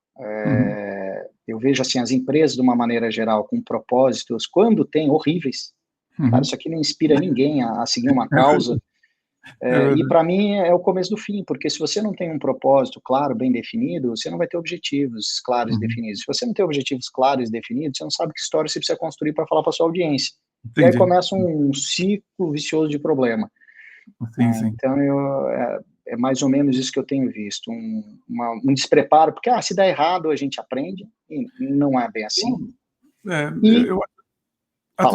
Eu vejo assim, as empresas, de uma maneira geral, com propósitos, quando tem, horríveis. Cara, isso aqui não inspira ninguém a seguir uma causa. E para mim é o começo do fim, porque se você não tem um propósito claro, bem definido, você não vai ter objetivos claros e definidos. Se você não tem objetivos claros e definidos, você não sabe que história você precisa construir para falar para sua audiência. Entendi. E aí começa um ciclo vicioso de problema.
Sim.
Então, é mais ou menos isso que eu tenho visto, um despreparo, porque se dá errado a gente aprende, e não é bem assim.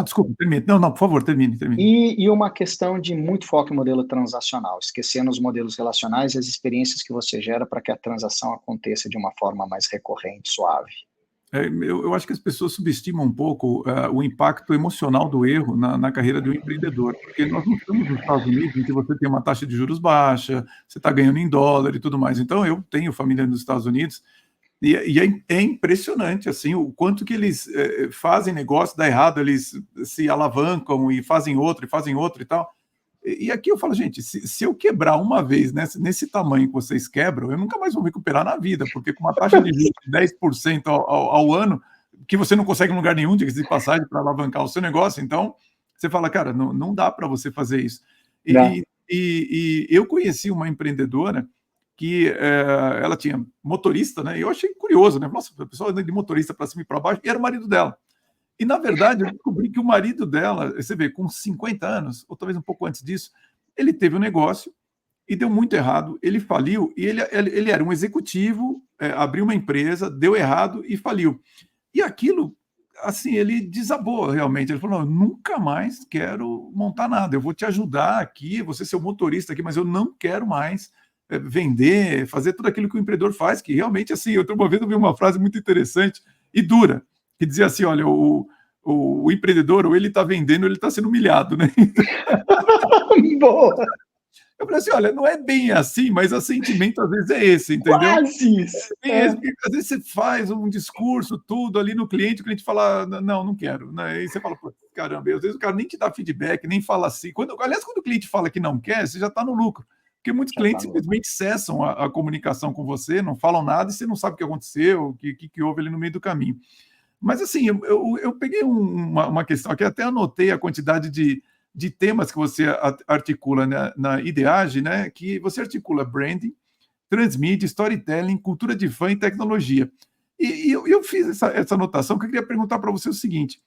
Desculpa, termine. Não, por favor, termine.
E uma questão de muito foco em modelo transacional, esquecendo os modelos relacionais e as experiências que você gera para que a transação aconteça de uma forma mais recorrente, suave.
Eu acho que as pessoas subestimam um pouco o impacto emocional do erro na carreira do empreendedor, porque nós não estamos nos Estados Unidos, em que você tem uma taxa de juros baixa, você está ganhando em dólar e tudo mais. Então, eu tenho família nos Estados Unidos, e é impressionante assim, o quanto que eles fazem negócio, dá errado, eles se alavancam e fazem outro e tal. E aqui eu falo, gente, se eu quebrar uma vez nesse tamanho que vocês quebram, eu nunca mais vou me recuperar na vida, porque com uma taxa de juros de 10% ao ano, que você não consegue em lugar nenhum, diga-se de passagem, para alavancar o seu negócio, então você fala, cara, não dá para você fazer isso. E eu conheci uma empreendedora que ela tinha motorista, né? E eu achei curioso, né? Nossa, a pessoa anda de motorista para cima e para baixo, e era o marido dela. E, na verdade, eu descobri que o marido dela, você vê, com 50 anos, ou talvez um pouco antes disso, ele teve um negócio e deu muito errado, ele faliu, e ele era um executivo, abriu uma empresa, deu errado e faliu. E aquilo, assim, ele desabou realmente, ele falou, nunca mais quero montar nada, eu vou te ajudar aqui, vou ser seu motorista aqui, mas eu não quero mais vender, fazer tudo aquilo que o empreendedor faz, que realmente, assim, uma vez eu vi uma frase muito interessante e dura, que dizia assim, olha, o empreendedor, ou ele está vendendo, ou ele está sendo humilhado, né?
Boa!
Eu falei assim, olha, não é bem assim, mas o sentimento às vezes é esse, entendeu?
Quase isso!
Esse, porque às vezes você faz um discurso, tudo ali no cliente, o cliente fala, não quero. Né? E você fala, caramba, e às vezes o cara nem te dá feedback, nem fala assim. Aliás, quando o cliente fala que não quer, você já está no lucro. Porque muitos clientes simplesmente cessam a comunicação com você, não falam nada e você não sabe o que aconteceu, o que houve ali no meio do caminho. Mas, assim, eu peguei uma questão aqui, até anotei a quantidade de temas que você articula na Ideage, né? Que você articula branding, transmídia, storytelling, cultura de fã e tecnologia. E eu fiz essa anotação, que eu queria perguntar para você o seguinte,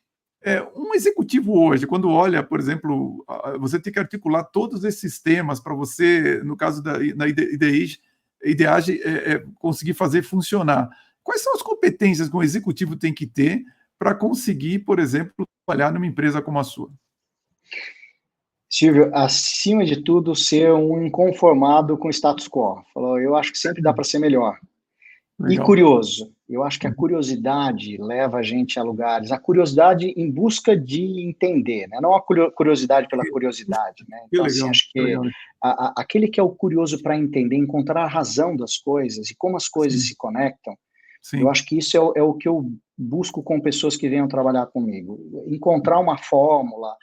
um executivo hoje, quando olha, por exemplo, você tem que articular todos esses temas para você, no caso da Ideage, conseguir fazer funcionar. Quais são as competências que um executivo tem que ter para conseguir, por exemplo, trabalhar numa empresa como a sua?
Silvio, acima de tudo, ser um inconformado com o status quo. Falou, eu acho que sempre dá para ser melhor. E
Legal.
curioso. Eu acho que a curiosidade leva a gente a lugares. A curiosidade em busca de entender, né? Não a curiosidade pela curiosidade, né?
Que
Então, assim,
legal,
acho
que
que
legal.
aquele que é o curioso para entender, encontrar a razão das coisas e como as coisas
Sim,
se conectam, eu
sim.
acho que isso é o que eu busco com pessoas que venham trabalhar comigo. Encontrar uma fórmula.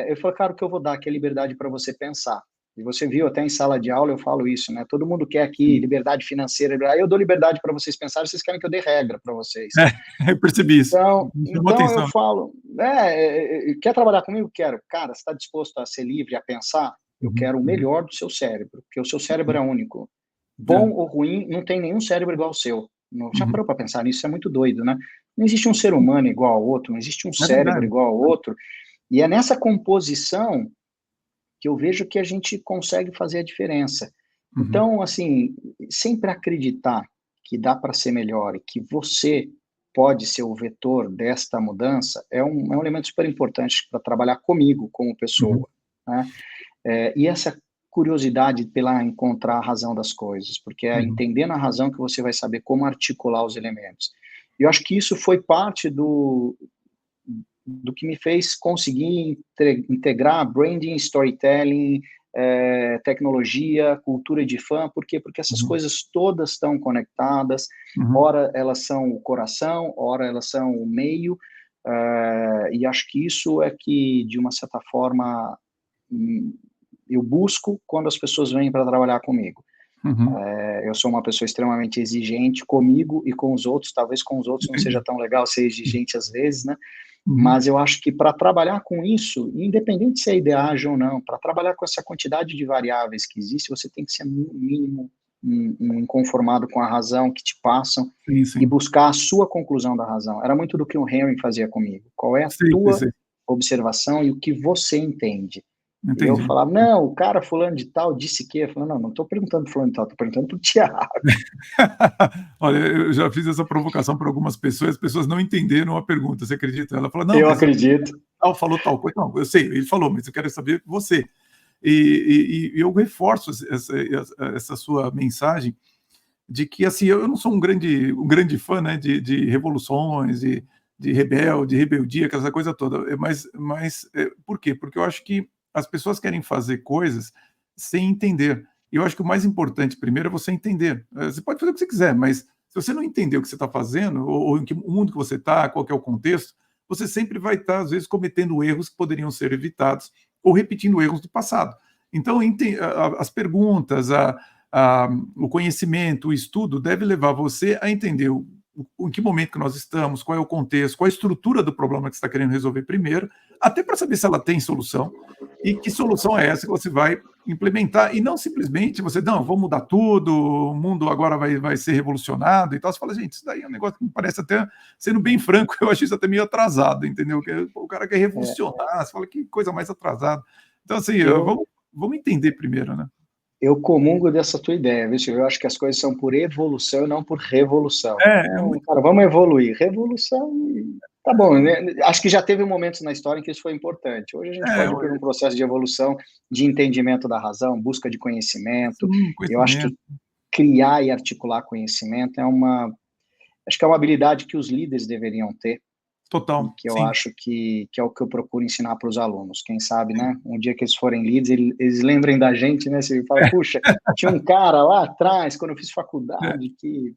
Eu falo, cara, o que eu vou dar aqui é liberdade para você pensar. E você viu até em sala de aula eu falo isso, né? Todo mundo quer aqui liberdade financeira. Aí eu dou liberdade para vocês pensarem, vocês querem que eu dê regra para vocês.
Eu percebi isso. Me chamou a
Então eu
atenção.
falo, quer trabalhar comigo? Quero. Cara, você está disposto a ser livre, a pensar? Eu
Uhum,
quero o
uhum.
melhor do seu cérebro, porque o seu cérebro é único.
É.
Bom ou ruim, não tem nenhum cérebro igual ao seu. Já
Uhum.
parou para pensar nisso? Isso é muito doido, né? Não existe um ser humano igual ao outro, não existe um
É
cérebro
verdade.
igual ao outro. E é nessa composição que eu vejo que a gente consegue fazer a diferença.
Uhum,
Então, assim, sempre acreditar que dá para ser melhor e que você pode ser o vetor desta mudança é um elemento super importante para trabalhar comigo como
uhum,
pessoa, né? E essa curiosidade pela encontrar a razão das coisas, porque é
uhum,
entendendo a razão que você vai saber como articular os elementos. E eu acho que isso foi parte do que me fez conseguir integrar branding, storytelling, tecnologia, cultura de fã. Por quê? Porque essas
uhum,
coisas todas estão conectadas.
uhum,
Ora elas são o coração, ora elas são o meio. E acho que isso é que, de uma certa forma, eu busco quando as pessoas vêm para trabalhar comigo.
uhum.
Eu sou uma pessoa extremamente exigente comigo e com os outros. Talvez com os outros não seja
Entendi.
tão legal ser exigente às vezes, né?
Uhum.
Mas eu acho que para trabalhar com isso, independente se é ideagem ou não, para trabalhar com essa quantidade de variáveis que existe, você tem que ser no mínimo inconformado com a razão que te passam
Sim,
e
sim.
buscar a sua conclusão da razão. Era muito do que o Henry fazia comigo. Qual é a
Sei, sei,
tua
sei.
observação e o que você entende? E eu
Entendi.
falava, não, o cara fulano de tal disse que. Eu falava, não, não estou perguntando para fulano de tal, estou perguntando para o Tiago.
Olha, eu já fiz essa provocação para algumas pessoas, as pessoas não entenderam a pergunta, você acredita? Ela falou: "Não,
Eu
mas o
acredito.
tal falou tal coisa". Não, eu sei, ele falou, mas eu quero saber você. E eu reforço essa sua mensagem de que, assim, eu não sou um grande fã, né, de revoluções, de rebeldia, aquela coisa toda, mas por quê? Porque eu acho que as pessoas querem fazer coisas sem entender. E eu acho que o mais importante primeiro é você entender. Você pode fazer o que você quiser, mas se você não entender o que você está fazendo, ou em que mundo que você está, qual que é o contexto, você sempre vai estar, às vezes, cometendo erros que poderiam ser evitados ou repetindo erros do passado. Então, as perguntas, o conhecimento, o estudo deve levar você a entender em que momento que nós estamos, qual é o contexto, qual a estrutura do problema que você está querendo resolver primeiro, até para saber se ela tem solução e que solução é essa que você vai implementar, e não simplesmente você, não, vou mudar tudo, o mundo agora vai ser revolucionado e tal. Você fala, gente, isso daí é um negócio que me parece até, sendo bem franco, eu acho isso até meio atrasado, entendeu? Que o cara quer
É,
revolucionar, você fala, que coisa mais atrasada. Então, assim,
eu,
vamos entender primeiro, né?
Eu comungo dessa tua ideia, viu, Silvio? Eu acho que as coisas são por evolução e não por revolução.
É
Então,
muito.
cara, vamos evoluir. Revolução, tá bom, né? Acho que já teve momentos na história em que isso foi importante. Hoje a gente
É,
pode ir por um processo de evolução, de entendimento da razão, busca de conhecimento.
sim,
Eu acho
conhecimento.
que criar e articular conhecimento acho que é uma habilidade que os líderes deveriam ter e
Total,
que eu
sim.
acho que é o que eu procuro ensinar para os alunos. Quem sabe, né, um dia que eles forem leads, eles lembrem da gente, né, você fala, puxa, tinha um cara lá atrás, quando eu fiz
É.
faculdade, que...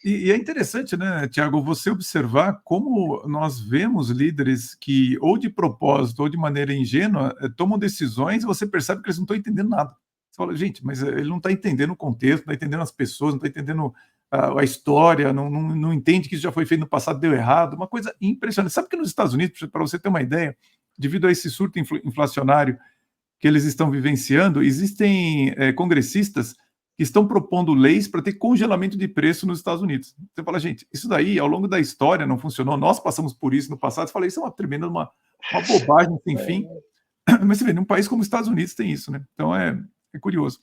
E é interessante, né, Tiago, você observar como nós vemos líderes que, ou de propósito, ou de maneira ingênua, tomam decisões e você percebe que eles não estão entendendo nada. Você fala, gente, mas ele não está entendendo o contexto, não está entendendo as pessoas, não está entendendo a história, não entende que isso já foi feito no passado, deu errado. Uma coisa impressionante. Sabe que nos Estados Unidos, para você ter uma ideia, devido a esse surto inflacionário que eles estão vivenciando, existem congressistas que estão propondo leis para ter congelamento de preço nos Estados Unidos. Você fala, gente, isso daí, ao longo da história, não funcionou, nós passamos por isso no passado. Você fala, isso é uma tremenda, uma bobagem sem fim. Mas você vê, num país como os Estados Unidos tem isso, né? Então é curioso.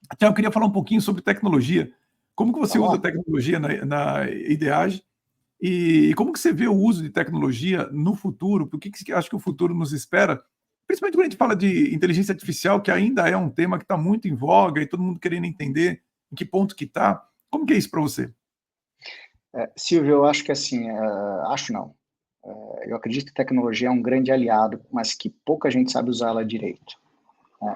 Até eu queria falar um pouquinho sobre tecnologia. Como que você
Vamos
usa a
lá.
tecnologia na Ideage e como que você vê o uso de tecnologia no futuro? Por que você acha que o futuro nos espera? Principalmente quando a gente fala de inteligência artificial, que ainda é um tema que está muito em voga e todo mundo querendo entender em que ponto que está. Como que é isso para você?
Silvio, eu acho que assim, acho não. Eu acredito que tecnologia é um grande aliado, mas que pouca gente sabe usá-la direito.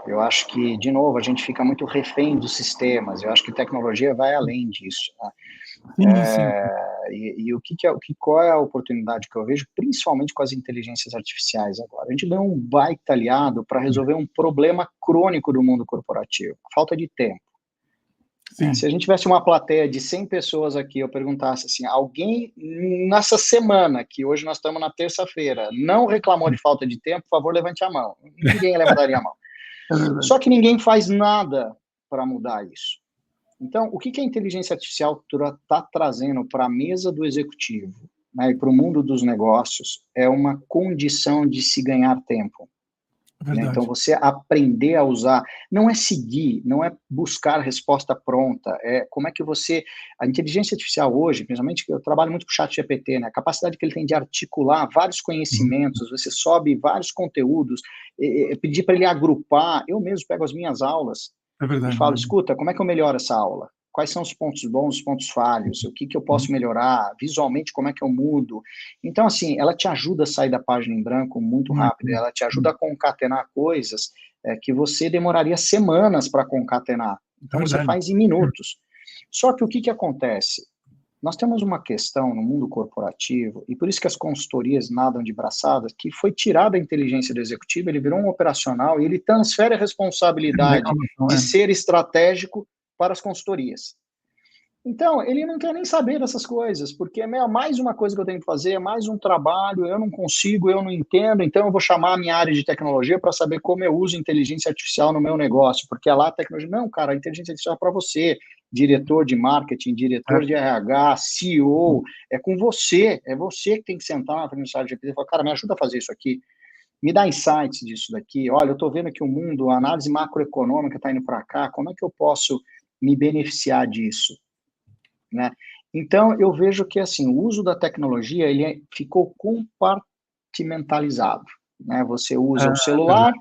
Eu acho que, de novo, a gente fica muito refém dos sistemas. Eu acho que tecnologia vai além disso, né?
Sim, sim.
Qual é a oportunidade que eu vejo, principalmente com as inteligências artificiais agora? A gente ganhou um baita aliado para resolver um problema crônico do mundo corporativo, a falta de tempo. Se a gente tivesse uma plateia de 100 pessoas aqui, eu perguntasse assim, alguém nessa semana, que hoje nós estamos na terça-feira, não reclamou de falta de tempo, por favor, levante a mão. Ninguém levantaria a mão. Só que ninguém faz nada para mudar isso. Então, o que a inteligência artificial está trazendo para a mesa do executivo, né, e para o mundo dos negócios é uma condição de se ganhar tempo. Né? Então, você aprender a usar, não é seguir, não é buscar resposta pronta, é como é que você... A inteligência artificial hoje, principalmente, eu trabalho muito com o ChatGPT, né, a capacidade que ele tem de articular vários conhecimentos, você sobe vários conteúdos, pedir para ele agrupar, eu mesmo pego as minhas aulas e falo, escuta, como é que eu melhoro essa aula? Quais são os pontos bons, os pontos falhos? O que eu posso melhorar? Visualmente, como é que eu mudo? Então, assim, ela te ajuda a sair da página em branco muito rápido, ela te ajuda a concatenar coisas que você demoraria semanas para concatenar. Então, você faz em minutos. Só que o que acontece? Nós temos uma questão no mundo corporativo, e por isso que as consultorias nadam de braçadas, que foi tirada a inteligência do executivo, ele virou um operacional e ele transfere a responsabilidade de ser estratégico para as consultorias. Então, ele não quer nem saber dessas coisas, porque é mais uma coisa que eu tenho que fazer, é mais um trabalho, eu não consigo, eu não entendo, então eu vou chamar a minha área de tecnologia para saber como eu uso inteligência artificial no meu negócio, porque lá a tecnologia... Não, cara, a inteligência artificial é para você, diretor de marketing, diretor de RH, CEO, é com você, é você que tem que sentar na frente do ChatGPT e falar, cara, me ajuda a fazer isso aqui, me dá insights disso daqui, olha, eu estou vendo que o mundo, a análise macroeconômica está indo para cá, como é que eu posso me beneficiar disso? Né? Então, eu vejo que assim, o uso da tecnologia ficou compartimentalizado. Né? Você usa o celular,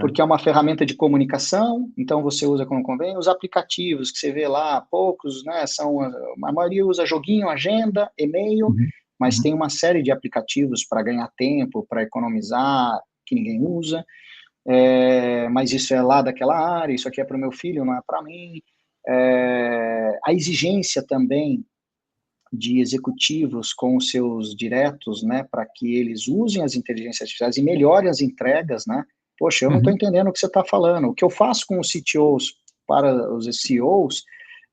porque é uma ferramenta de comunicação, então você usa como convém. Os aplicativos que você vê lá, poucos, né, a maioria usa joguinho, agenda, e-mail, mas tem uma série de aplicativos para ganhar tempo, para economizar, que ninguém usa. Mas isso é lá daquela área, isso aqui é para o meu filho, não é para mim. A exigência também de executivos com os seus diretos, né, para que eles usem as inteligências artificiais e melhorem as entregas, né? Poxa, eu não estou entendendo o que você está falando. O que eu faço com os CTOs para os CEOs,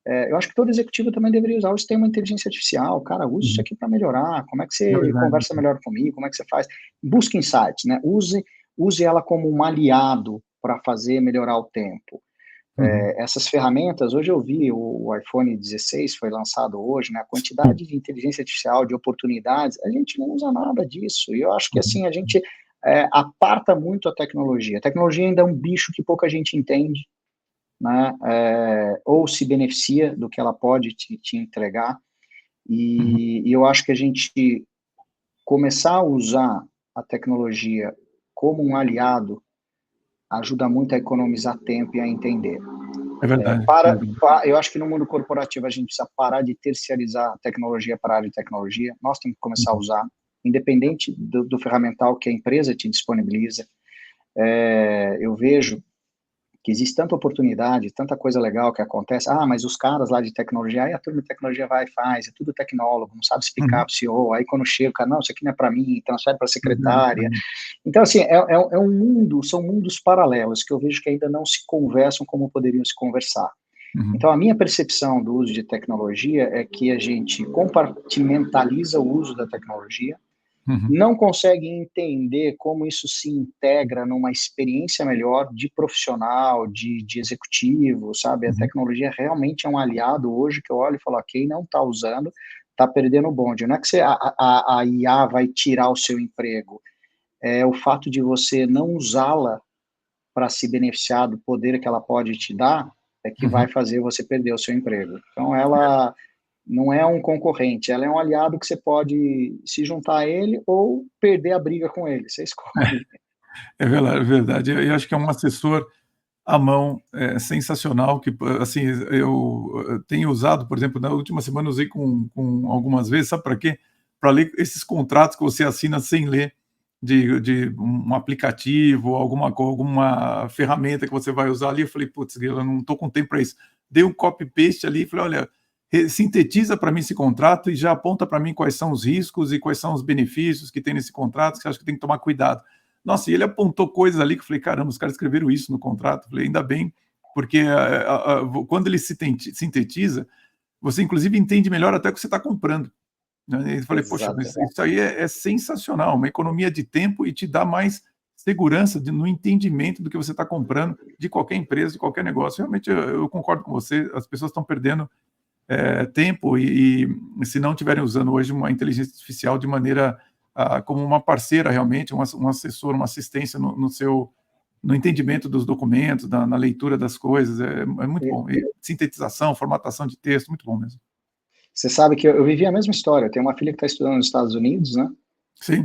eu acho que todo executivo também deveria usar o sistema de inteligência artificial. Cara, use isso aqui para melhorar. Como é que você conversa melhor comigo? Como é que você faz? Busque insights, né? Use ela como um aliado para fazer melhorar o tempo. Essas ferramentas, hoje eu vi o iPhone 16 foi lançado hoje, né, a quantidade de inteligência artificial, de oportunidades, a gente não usa nada disso, e eu acho que assim, a gente aparta muito a tecnologia ainda é um bicho que pouca gente entende, né, ou se beneficia do que ela pode te entregar, e eu acho que a gente começar a usar a tecnologia como um aliado ajuda muito a economizar tempo e a entender.
É verdade.
Eu acho que no mundo corporativo a gente precisa parar de terceirizar a tecnologia para a área de tecnologia. Nós temos que começar a usar, independente do ferramental que a empresa te disponibiliza. Eu vejo que existe tanta oportunidade, tanta coisa legal que acontece. Mas os caras lá de tecnologia, aí a turma de tecnologia vai e faz, é tudo tecnólogo, não sabe explicar para o CEO. Aí quando chega, o cara, não, isso aqui não é para mim, transfere para a secretária. Então, assim, é um mundo, são mundos paralelos que eu vejo que ainda não se conversam como poderiam se conversar. Então, a minha percepção do uso de tecnologia é que a gente compartimentaliza o uso da tecnologia, não consegue entender como isso se integra numa experiência melhor de profissional, de executivo, sabe? A tecnologia realmente é um aliado hoje que eu olho e falo, ok, não está usando, está perdendo o bonde. Não é que a IA vai tirar o seu emprego, é o fato de você não usá-la para se beneficiar do poder que ela pode te dar, é que vai fazer você perder o seu emprego. Então, ela não é um concorrente, ela é um aliado que você pode se juntar a ele ou perder a briga com ele, você escolhe.
É verdade, é verdade. Eu acho que é um assessor à mão, é sensacional, que, assim, eu tenho usado, por exemplo, na última semana usei com algumas vezes, sabe para quê? Para ler esses contratos que você assina sem ler, de um aplicativo, alguma ferramenta que você vai usar ali. Eu falei: "Putz, eu não estou com tempo para isso". Dei um copy paste ali e falei: "Olha, sintetiza para mim esse contrato e já aponta para mim quais são os riscos e quais são os benefícios que tem nesse contrato, que você acha que tem que tomar cuidado". Nossa, e ele apontou coisas ali que eu falei: "Caramba, os caras escreveram isso no contrato". Eu falei: "Ainda bem", porque quando ele sintetiza, você inclusive entende melhor até o que você está comprando, né. E falei: "Poxa, mas
Exato.
isso aí é sensacional, uma economia de tempo e te dá mais segurança no entendimento do que você está comprando de qualquer empresa, de qualquer negócio". Realmente eu concordo com você, as pessoas estão perdendo, tempo e se não estiverem usando hoje uma inteligência artificial de maneira, como uma parceira realmente, um assessor, uma assistência no entendimento dos documentos, na leitura das coisas, é muito bom. E sintetização, formatação de texto, muito bom mesmo.
Você sabe que eu vivi a mesma história. Eu tenho uma filha que está estudando nos Estados Unidos, né?
Sim.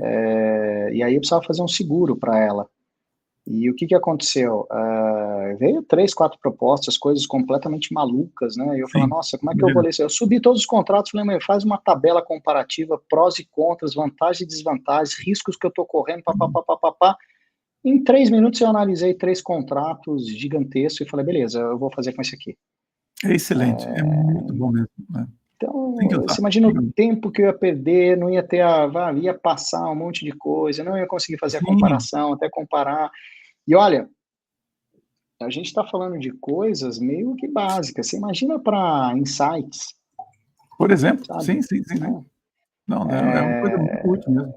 E aí eu precisava fazer um seguro para ela. E o que que aconteceu? Veio 3, 4 propostas, coisas completamente malucas, né? E eu falei:
Sim,
"Nossa, como é que eu vou
imagino.
ler isso?" Eu subi todos os contratos, falei: "Mãe, faz uma tabela comparativa, prós e contras, vantagens e desvantagens, riscos que eu estou correndo, pá". Em 3 minutos eu analisei 3 contratos gigantescos e falei: "Beleza, eu vou fazer com esse aqui".
É excelente, é muito bom mesmo, né. Tem que
Então,
usar.
você imagina o tempo que eu ia perder, não ia ter ia passar um monte de coisa, não ia conseguir fazer a
Sim,
comparação, até comparar. E olha, a gente está falando de coisas meio que básicas. Você imagina para insights,
por exemplo.
sabe?
Sim, sim, sim, sim.
Né?
Não, né, é uma coisa muito
É,
útil mesmo.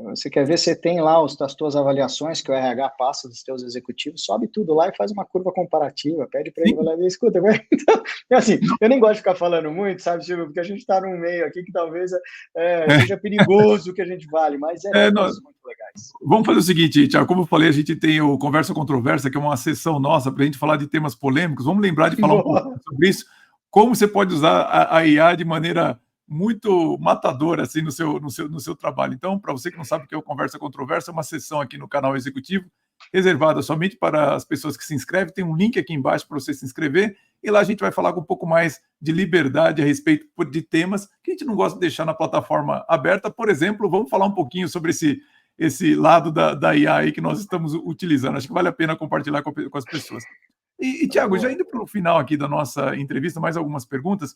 você quer ver, você tem lá as tuas avaliações que o RH passa dos teus executivos, sobe tudo lá e faz uma curva comparativa, pede para ele,
Sim,
vai lá, escuta, então, é assim,
não,
eu nem gosto de ficar falando muito, sabe, Silvio, porque a gente está num meio aqui que talvez
é,
seja perigoso o que a gente vale, mas tem
não,
coisas muito legais.
vamos fazer o seguinte, Thiago, como eu falei, a gente tem o Conversa Controversa, que é uma sessão nossa para a gente falar de temas polêmicos. Vamos lembrar de falar um pouquinho
Boa.
sobre isso, como você pode usar a IA de maneira muito matadora assim no seu trabalho. Então, para você que não sabe o que é o Conversa Controversa, é uma sessão aqui no canal Executivo, reservada somente para as pessoas que se inscrevem. Tem um link aqui embaixo para você se inscrever, e lá a gente vai falar com um pouco mais de liberdade a respeito de temas que a gente não gosta de deixar na plataforma aberta. Por exemplo, vamos falar um pouquinho sobre esse lado da IA aí que nós estamos utilizando. Acho que vale a pena compartilhar com as pessoas. E Tiago, já
Boa.
indo para o final aqui da nossa entrevista, mais algumas perguntas.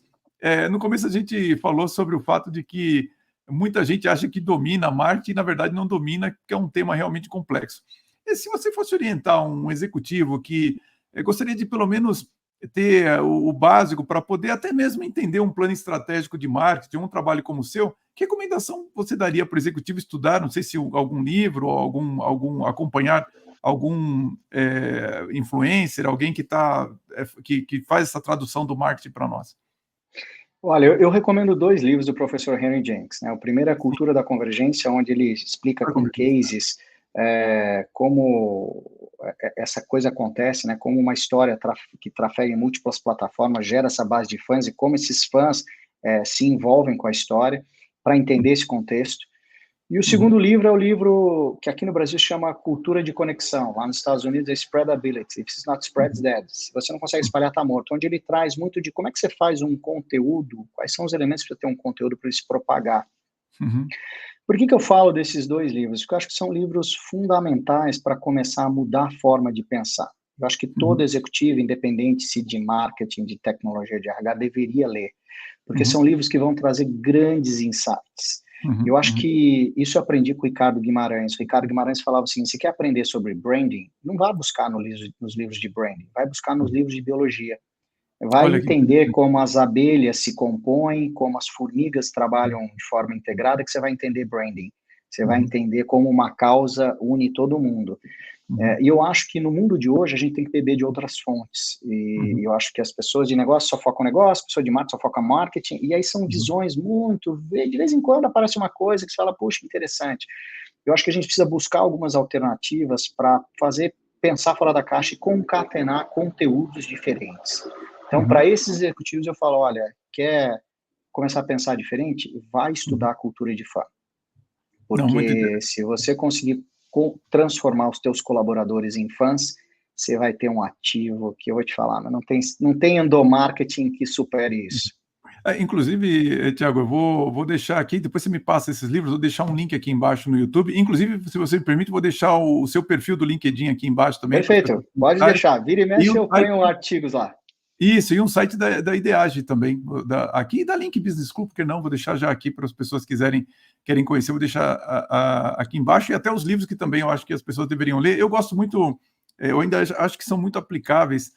No começo a gente falou sobre o fato de que muita gente acha que domina a marketing e, na verdade, não domina, que é um tema realmente complexo. E se você fosse orientar um executivo que gostaria de, pelo menos, ter o básico para poder até mesmo entender um plano estratégico de marketing, um trabalho como o seu, que recomendação você daria para o executivo estudar? Não sei se algum livro, ou algum acompanhar algum influencer, alguém que faz essa tradução do marketing para nós.
Olha, eu recomendo 2 livros do professor Henry Jenks, né? O primeiro é A
Sim,
Cultura da Convergência, onde ele explica
para
com
convergência.
cases, como essa coisa acontece, né? Como uma história que trafega em múltiplas plataformas gera essa base de fãs e como esses fãs se envolvem com a história para entender esse contexto. E o
Uhum,
segundo livro é o livro que aqui no Brasil chama Cultura de Conexão, lá nos Estados Unidos é Spreadability, If it's not spread, it's
uhum,
dead. Se você não consegue espalhar, tá morto. Onde ele traz muito de como é que você faz um conteúdo, quais são os elementos para ter um conteúdo para ele se propagar.
uhum,
Por que eu falo desses 2 livros? Porque eu acho que são livros fundamentais para começar a mudar a forma de pensar. Eu acho que todo
uhum,
executivo, independente se de marketing, de tecnologia, de RH, deveria ler, porque
uhum,
são livros que vão trazer grandes insights.
uhum,
Eu acho
uhum,
que isso eu aprendi com o Ricardo Guimarães. O Ricardo Guimarães falava assim: "Você quer aprender sobre branding? Não vá buscar nos livros de branding, vai buscar nos
uhum.
livros de biologia. Vai
Olha que
entender
interessante.
como as abelhas se compõem, como as formigas trabalham de forma integrada, que você vai entender branding. Você vai
Uhum,
entender como uma causa une todo mundo".
uhum,
E eu acho que no mundo de hoje a gente tem que beber de outras fontes.
uhum,
E eu acho que as pessoas de negócio só focam negócio, pessoa de marketing só foca marketing, e aí são
uhum,
visões muito. De vez em quando aparece uma coisa que você fala, puxa, interessante. Eu acho que a gente precisa buscar algumas alternativas para fazer pensar fora da caixa e concatenar conteúdos diferentes. Então,
uhum,
para esses executivos, eu falo: olha, quer começar a pensar diferente? Vai
uhum.
estudar a cultura de fã.
Não, muito
Porque
interessante.
se você conseguir transformar os teus colaboradores em fãs, você vai ter um ativo que eu vou te falar, mas não tem endomarketing que supere isso.
Inclusive, Tiago, eu vou deixar aqui, depois você me passa esses livros, vou deixar um link aqui embaixo no YouTube. Inclusive, se você me permite, vou deixar o seu perfil do LinkedIn aqui embaixo também.
Perfeito, pode deixar. Vira e mexe, eu ponho artigos lá.
Isso, e um site da Ideage também, aqui da Link Business School, porque não, vou deixar já aqui para as pessoas que querem conhecer, vou deixar aqui embaixo, e até os livros que também eu acho que as pessoas deveriam ler. Eu gosto muito, eu ainda acho que são muito aplicáveis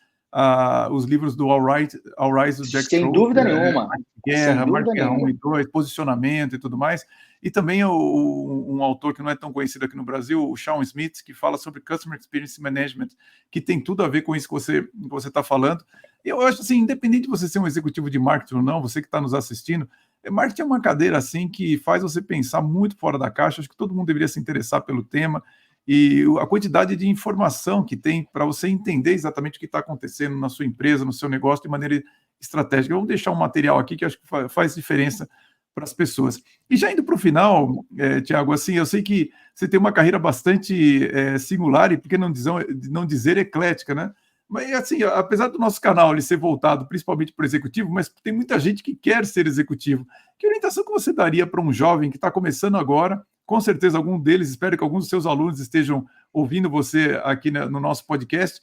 os livros do All Rise do Jack Trout.
Sem dúvida nenhuma.
Guerra, Marca 1 e 2, posicionamento e tudo mais. E também um autor que não é tão conhecido aqui no Brasil, o Sean Smith, que fala sobre Customer Experience Management, que tem tudo a ver com isso que você está falando. Eu acho assim, independente de você ser um executivo de marketing ou não, você que está nos assistindo, marketing é uma cadeira assim que faz você pensar muito fora da caixa. Acho que todo mundo deveria se interessar pelo tema e a quantidade de informação que tem para você entender exatamente o que está acontecendo na sua empresa, no seu negócio de maneira estratégica. Vamos deixar um material aqui que acho que faz diferença para as pessoas. E já indo para o final, Tiago, assim, eu sei que você tem uma carreira bastante singular e, por que não dizer eclética, né? Mas, assim, apesar do nosso canal ele ser voltado principalmente para o executivo, mas tem muita gente que quer ser executivo. Que orientação que você daria para um jovem que está começando agora? Com certeza, algum deles, espero que alguns dos seus alunos estejam ouvindo você aqui no nosso podcast.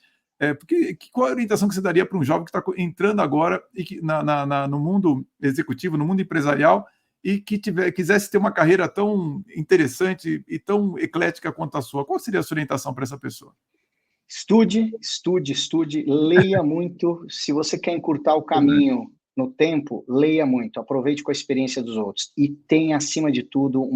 Qual a orientação que você daria para um jovem que está entrando agora e que, no mundo executivo, no mundo empresarial, e que quisesse ter uma carreira tão interessante e tão eclética quanto a sua? Qual seria a sua orientação para essa pessoa?
Estude, leia muito. Se você quer encurtar o caminho no tempo, leia muito, aproveite com a experiência dos outros e tenha, acima de tudo,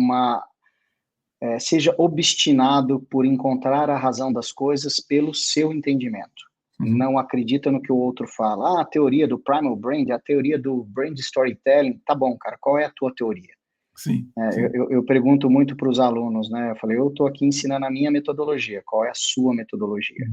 seja obstinado por encontrar a razão das coisas pelo seu entendimento. Não acredita no que o outro fala. A teoria do Primal Brand, a teoria do Brand Storytelling. Tá bom, cara, qual é a tua teoria?
Sim.
Eu pergunto muito para os alunos, né? Eu falei, eu estou aqui ensinando a minha metodologia. Qual é a sua metodologia?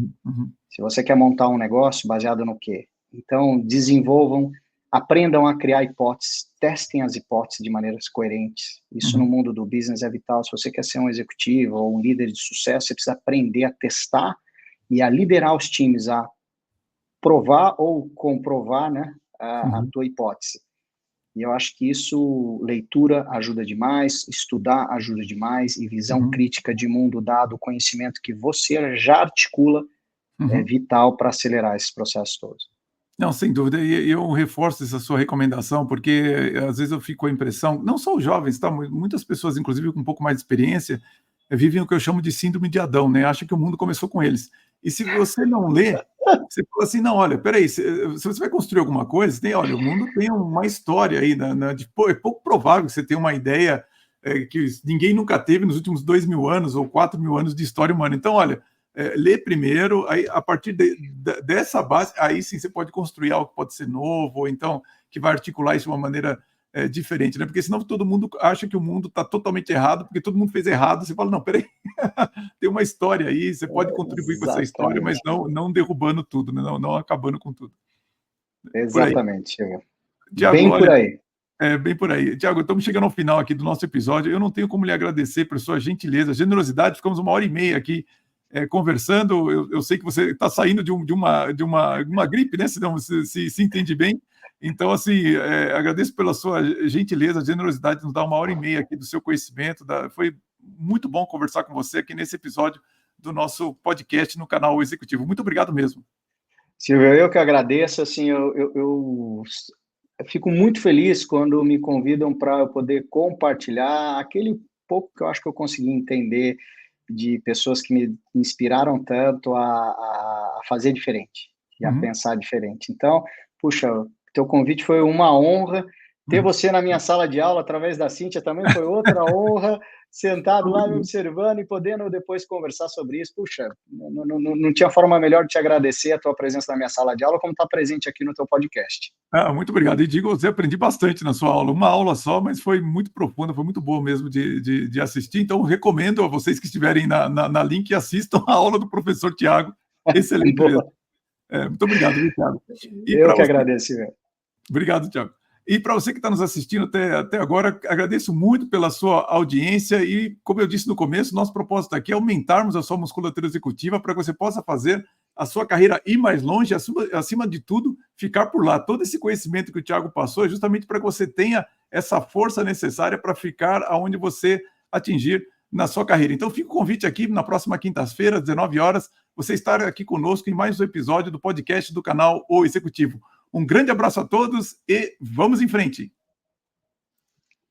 Se você quer montar um negócio, baseado no quê? Então, desenvolvam, aprendam a criar hipóteses, testem as hipóteses de maneiras coerentes. Isso no mundo do business é vital. Se você quer ser um executivo ou um líder de sucesso, você precisa aprender a testar e a liderar os times a provar ou comprovar, né, a tua hipótese. E eu acho que isso, leitura ajuda demais, estudar ajuda demais, e visão crítica de mundo dado, conhecimento que você já articula, é vital para acelerar esses processos todos.
Não, sem dúvida, e eu reforço essa sua recomendação, porque às vezes eu fico com a impressão, não só os jovens, tá? Muitas pessoas, inclusive com um pouco mais de experiência, vivem o que eu chamo de síndrome de Adão, né? Acham que o mundo começou com eles. E se você não lê, você fala assim, não, olha, peraí, se você vai construir alguma coisa, olha, o mundo tem uma história aí, é pouco provável que você tenha uma ideia que ninguém nunca teve nos últimos 2.000 anos ou 4.000 anos de história humana. Então, olha, lê primeiro, aí a partir dessa base, aí sim você pode construir algo que pode ser novo, ou então que vai articular isso de uma maneira diferente, né? Porque senão todo mundo acha que o mundo está totalmente errado, porque todo mundo fez errado. Você fala, não, peraí, tem uma história aí, você pode contribuir com essa história, mas não derrubando tudo, né? não acabando com tudo.
Exatamente,
Tiago,
bem por aí.
Bem por aí. Tiago, estamos chegando ao final aqui do nosso episódio. Eu não tenho como lhe agradecer por sua gentileza, generosidade. Ficamos 1h30 aqui conversando. Eu sei que você está saindo de uma gripe, né? Se não se entende bem. Então, assim, agradeço pela sua gentileza, generosidade de nos dar 1h30 aqui do seu conhecimento. Foi muito bom conversar com você aqui nesse episódio do nosso podcast no canal Executivo. Muito obrigado mesmo.
Silvio, eu que agradeço. Assim, eu fico muito feliz quando me convidam para eu poder compartilhar aquele pouco que eu acho que eu consegui entender de pessoas que me inspiraram tanto a fazer diferente e a pensar diferente. Então, puxa, teu convite foi uma honra. Ter você na minha sala de aula, através da Cíntia, também foi outra honra. Sentado lá me observando e podendo depois conversar sobre isso. Puxa, não tinha forma melhor de te agradecer a tua presença na minha sala de aula, como estar presente aqui no teu podcast.
Muito obrigado. E digo, você aprendi bastante na sua aula. Uma aula só, mas foi muito profunda, foi muito boa mesmo de assistir. Então, recomendo a vocês que estiverem na link, assistam a aula do professor Tiago. Excelente. Muito obrigado, Tiago.
Eu que agradeço, velho.
Obrigado, Tiago. E para você que está nos assistindo até agora, agradeço muito pela sua audiência e, como eu disse no começo, nosso propósito aqui é aumentarmos a sua musculatura executiva para que você possa fazer a sua carreira ir mais longe, acima de tudo, ficar por lá. Todo esse conhecimento que o Thiago passou é justamente para que você tenha essa força necessária para ficar aonde você atingir na sua carreira. Então, fica o convite aqui na próxima quinta-feira, às 19 horas, você estar aqui conosco em mais um episódio do podcast do canal O Executivo. Um grande abraço a todos e vamos em frente!